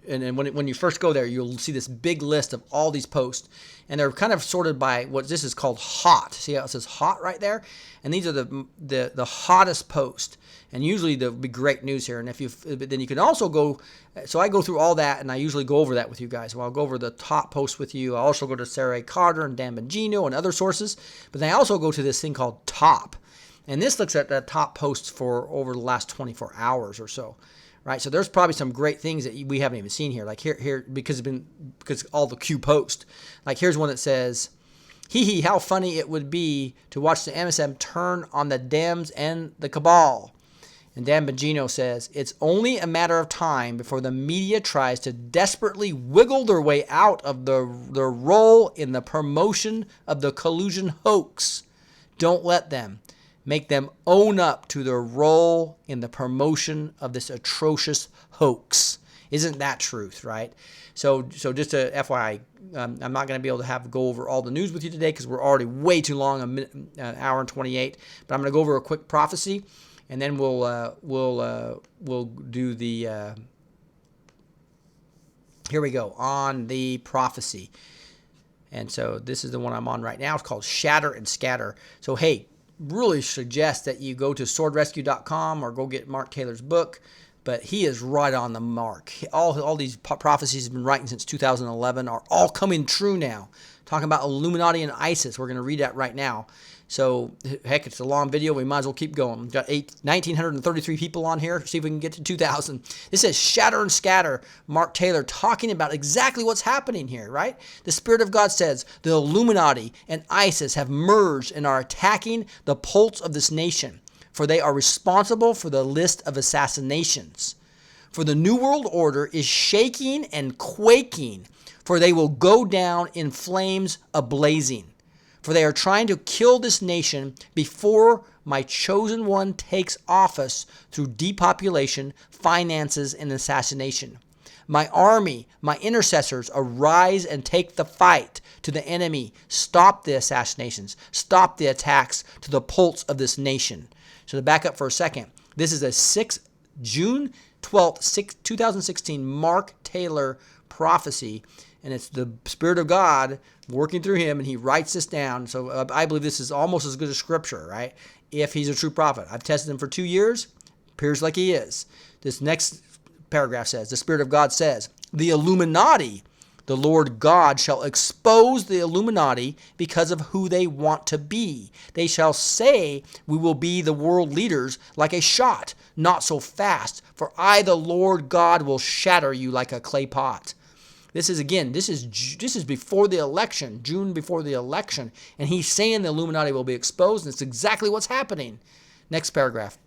when you first go there, you'll see this big list of all these posts, and they're kind of sorted by what this is called hot. See how it says hot right there? And these are the hottest posts, and usually there'll be great news here. And then you can also go, so I go through all that, and I usually go over that with you guys. Well, I'll go over the top posts with you. I also go to Sarah A. Carter and Dan Bongino and other sources, but then I also go to this thing called top. And this looks at the top posts for over the last 24 hours or so, right? So there's probably some great things that we haven't even seen here. Like here because all the Q post. Like here's one that says, hee how funny it would be to watch the MSM turn on the Dems and the cabal. And Dan Bongino says, it's only a matter of time before the media tries to desperately wiggle their way out of their role in the promotion of the collusion hoax. Don't let them. Make them own up to their role in the promotion of this atrocious hoax. Isn't that truth, right? So just a FYI, I'm not going to be able to go over all the news with you today because we're already way too long, an hour and 28. But I'm going to go over a quick prophecy, and then we'll do the. Here we go on the prophecy, and so this is the one I'm on right now. It's called Shatter and Scatter. So hey. Really suggest that you go to swordrescue.com or go get Mark Taylor's book, but he is right on the mark. All these prophecies he's been writing since 2011 are all coming true now. Talking about Illuminati and ISIS. We're going to read that right now. So, heck, it's a long video. We might as well keep going. We've got 1,933 people on here. See if we can get to 2,000. This says shatter and scatter. Mark Taylor talking about exactly what's happening here, right? The Spirit of God says the Illuminati and ISIS have merged and are attacking the pulse of this nation, for they are responsible for the list of assassinations. For the New World Order is shaking and quaking, for they will go down in flames ablazing. For they are trying to kill this nation before my chosen one takes office through depopulation, finances, and assassination. My army, my intercessors, arise and take the fight to the enemy. Stop the assassinations. Stop the attacks to the pulse of this nation. So to back up for a second, this is a June 12th, 2016 Mark Taylor prophecy. And it's the Spirit of God working through him, and he writes this down. So I believe this is almost as good as Scripture, right? If he's a true prophet. I've tested him for 2 years. Appears like he is. This next paragraph says, the Spirit of God says, the Illuminati, the Lord God shall expose the Illuminati because of who they want to be. They shall say, we will be the world leaders like a shot, not so fast. For I, the Lord God, will shatter you like a clay pot. This is before the election, June before the election, and he's saying the Illuminati will be exposed, and it's exactly what's happening. Next paragraph.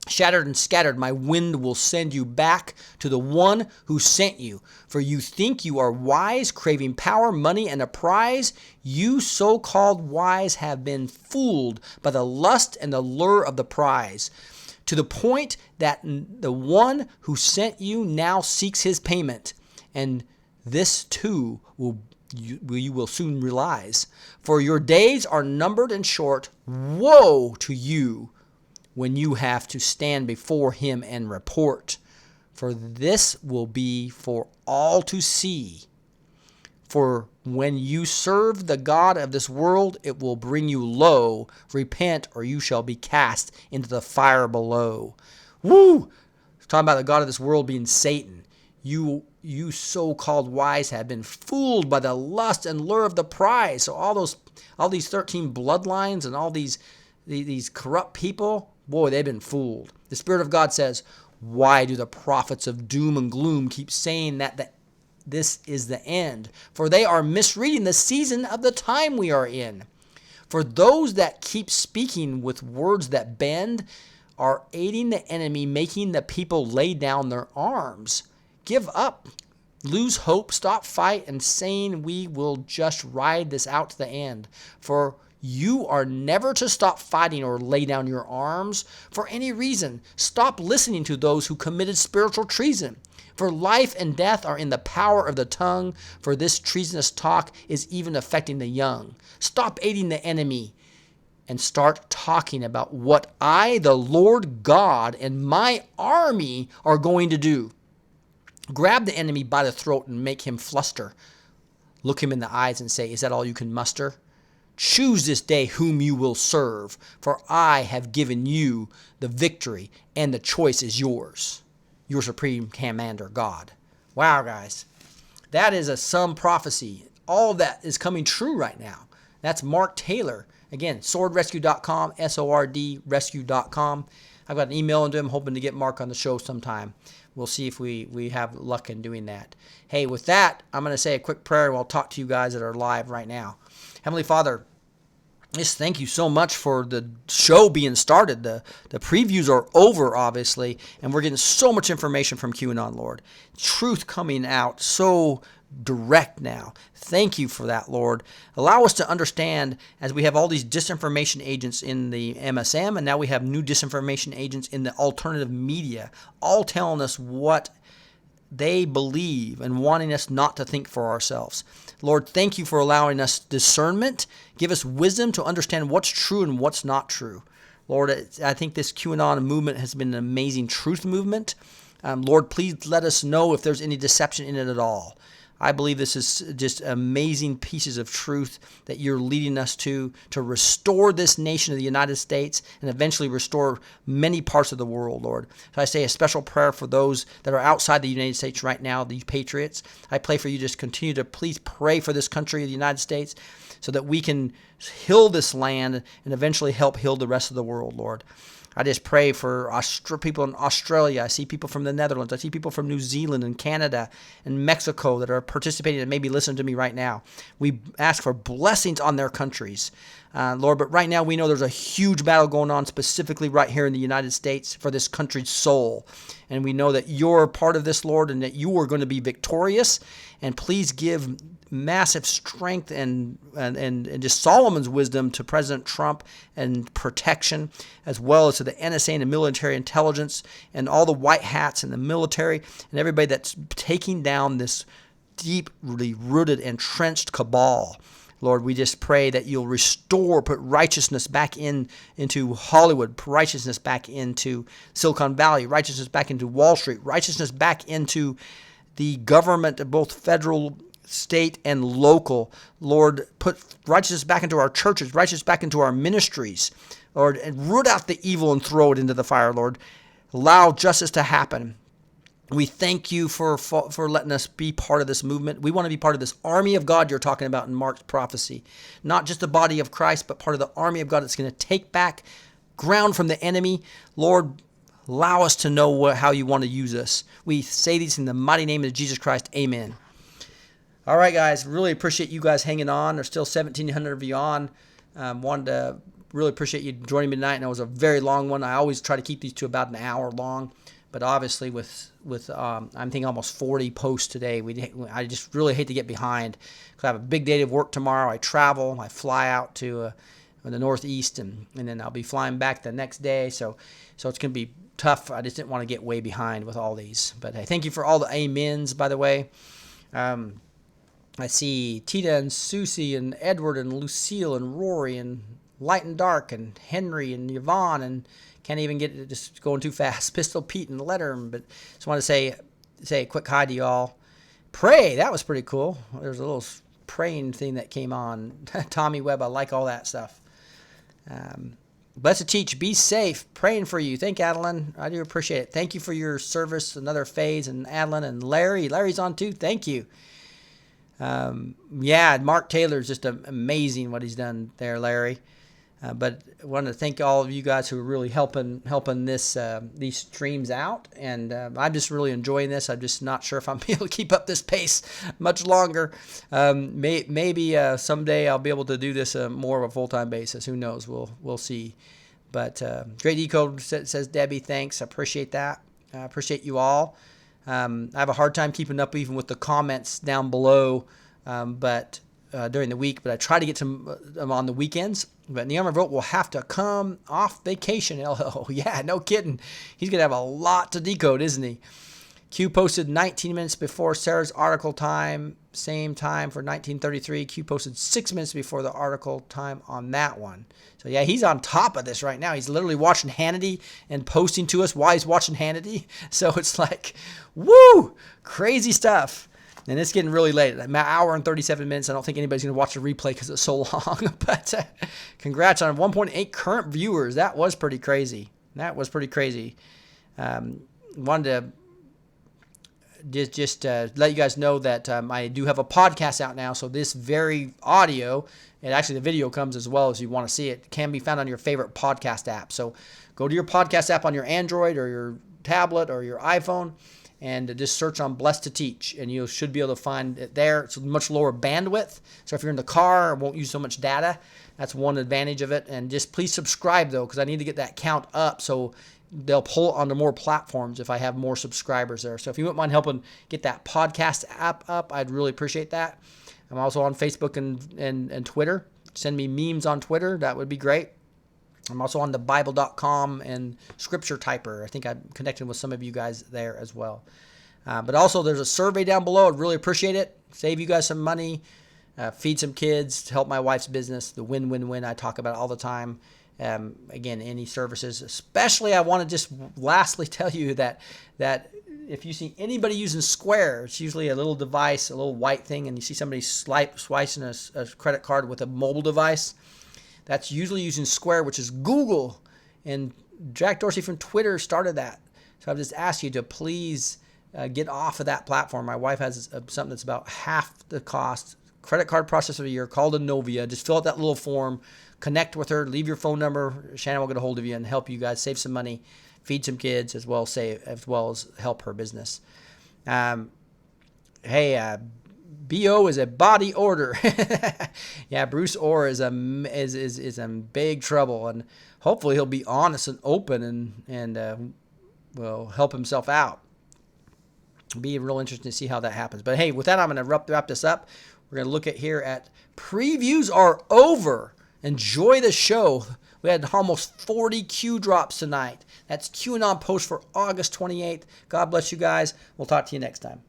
Shattered and scattered, my wind will send you back to the one who sent you. For you think you are wise, craving power, money, and a prize. You so-called wise have been fooled by the lust and the lure of the prize, to the point that the one who sent you now seeks his payment. And this too you will soon realize. For your days are numbered and short. Woe to you when you have to stand before him and report. For this will be for all to see. For when you serve the God of this world, it will bring you low. Repent, or you shall be cast into the fire below. Woo! Talking about the God of this world being Satan. You so-called wise have been fooled by the lust and lure of the prize. So all these 13 bloodlines and all these corrupt people, boy, they've been fooled. The Spirit of God says, why do the prophets of doom and gloom keep saying that this is the end? For they are misreading the season of the time we are in. For those that keep speaking with words that bend are aiding the enemy, making the people lay down their arms. Give up, lose hope, stop fight, and saying we will just ride this out to the end. For you are never to stop fighting or lay down your arms for any reason. Stop listening to those who committed spiritual treason. For life and death are in the power of the tongue, for this treasonous talk is even affecting the young. Stop aiding the enemy and start talking about what I, the Lord God, and my army are going to do. Grab the enemy by the throat and make him fluster. Look him in the eyes and say, is that all you can muster? Choose this day whom you will serve, for I have given you the victory, and the choice is yours. Your supreme commander, God. Wow, guys. That is some prophecy. All of that is coming true right now. That's Mark Taylor. Again, swordrescue.com, SORD rescue.com. I've got an email into him, hoping to get Mark on the show sometime. We'll see if we have luck in doing that. Hey, with that, I'm going to say a quick prayer, and I'll talk to you guys that are live right now. Heavenly Father, just thank you so much for the show being started. The previews are over, obviously, and we're getting so much information from Cueanon, Lord. Truth coming out so direct now. Thank you for that, Lord. Allow us to understand, as we have all these disinformation agents in the MSM, and now we have new disinformation agents in the alternative media, all telling us what they believe and wanting us not to think for ourselves. Lord, thank you for allowing us discernment. Give us wisdom to understand what's true and what's not true. Lord, I think this Cueanon movement has been an amazing truth movement. Lord, please let us know if there's any deception in it at all. I believe this is just amazing pieces of truth that you're leading us to restore this nation of the United States and eventually restore many parts of the world, Lord. So I say a special prayer for those that are outside the United States right now, the patriots. I pray for you, just continue to please pray for this country, the United States, so that we can heal this land and eventually help heal the rest of the world, Lord. I just pray for people in Australia. I see people from the Netherlands. I see people from New Zealand and Canada and Mexico that are participating and maybe listening to me right now. We ask for blessings on their countries, Lord. But right now we know there's a huge battle going on specifically right here in the United States for this country's soul. And we know that you're part of this, Lord, and that you are going to be victorious. And please give massive strength and just Solomon's wisdom to President Trump and protection, as well as to the NSA and the military intelligence and all the white hats and the military and everybody that's taking down this deeply rooted, entrenched cabal. Lord, we just pray that you'll restore, put righteousness back into Hollywood, put righteousness back into Silicon Valley, righteousness back into Wall Street, righteousness back into the government, both federal, state, and local. Lord, put righteousness back into our churches, righteousness back into our ministries, Lord, and root out the evil and throw it into the fire, Lord. Allow justice to happen. We thank you for letting us be part of this movement. We want to be part of this army of God you're talking about in Mark's prophecy. Not just the body of Christ, but part of the army of God that's going to take back ground from the enemy. Lord, allow us to know how you want to use us. We say these in the mighty name of Jesus Christ. Amen. All right, guys. Really appreciate you guys hanging on. There's still 1,700 of you on. Wanted to really appreciate you joining me tonight. And it was a very long one. I always try to keep these to about an hour long. But obviously with I'm thinking almost 40 posts today, I just really hate to get behind because I have a big day of work tomorrow. I travel. I fly out to the Northeast, and then I'll be flying back the next day. So it's going to be tough. I just didn't want to get way behind with all these. But hey, thank you for all the amens, by the way. I see Tita and Susie and Edward and Lucille and Rory and Light and Dark and Henry and Yvonne and can't even get it, just going too fast. Pistol Pete and Letterman. But just want to say a quick hi to y'all. Pray, that was pretty cool. There's a little praying thing that came on. Tommy Webb, I like all that stuff. Blessed Teach, be safe. Praying for you. Thank you, Adeline. I do appreciate it. Thank you for your service. Another phase. And Adeline and Larry. Larry's on too. Thank you. Mark Taylor's just amazing what he's done there, Larry. But I want to thank all of you guys who are really helping these streams out, and I'm just really enjoying this. I'm just not sure if I'm able to keep up this pace much longer. Maybe someday I'll be able to do this more of a full-time basis. Who knows? We'll see. But Great Decode says Debbie, thanks. I appreciate that. I appreciate you all. I have a hard time keeping up even with the comments down below, but during the week. But I try to get some on the weekends. But Neon Revolt will have to come off vacation. Oh, yeah, no kidding. He's going to have a lot to decode, isn't he? Q posted 19 minutes before Sarah's article time, same time for 1933. Q posted 6 minutes before the article time on that one. So, yeah, he's on top of this right now. He's literally watching Hannity and posting to us while he's watching Hannity. So it's like, woo, crazy stuff. And it's getting really late. An hour and 37 minutes. I don't think anybody's going to watch the replay because it's so long. But congrats on 1.8 current viewers. That was pretty crazy. Wanted to just let you guys know that I do have a podcast out now. So this very audio, and actually the video comes as well as you want to see it, can be found on your favorite podcast app. So go to your podcast app on your Android or your tablet or your iPhone, and just search on Blessed to Teach, and you should be able to find it there. It's a much lower bandwidth, so if you're in the car, it won't use so much data. That's one advantage of it. And just please subscribe, though, because I need to get that count up so they'll pull onto more platforms if I have more subscribers there. So if you wouldn't mind helping get that podcast app up, I'd really appreciate that. I'm also on Facebook and Twitter. Send me memes on Twitter. That would be great. I'm also on the Bible.com and Scripture Typer. I think I'm connecting with some of you guys there as well. But also, there's a survey down below. I'd really appreciate it. Save you guys some money. Feed some kids. Help my wife's business. The win-win-win I talk about all the time. Again, any services. Especially, I want to just lastly tell you that if you see anybody using Square, it's usually a little device, a little white thing, and you see somebody swiping a credit card with a mobile device. That's usually using Square, which is Google. And Jack Dorsey from Twitter started that. So I've just asked you to please get off of that platform. My wife has something that's about half the cost. Credit card processor of the year called Novia. Just fill out that little form. Connect with her. Leave your phone number. Shannon will get a hold of you and help you guys save some money, feed some kids, as well as help her business. Hey, BO is a body order. Yeah, Bruce Orr is in big trouble, and hopefully he'll be honest and open and will help himself out. It'll be real interesting to see how that happens. But hey, with that, I'm going to wrap this up. We're going to look at here at previews are over. Enjoy the show. We had almost 40 Q drops tonight. That's Cueanon post for August 28th. God bless you guys. We'll talk to you next time.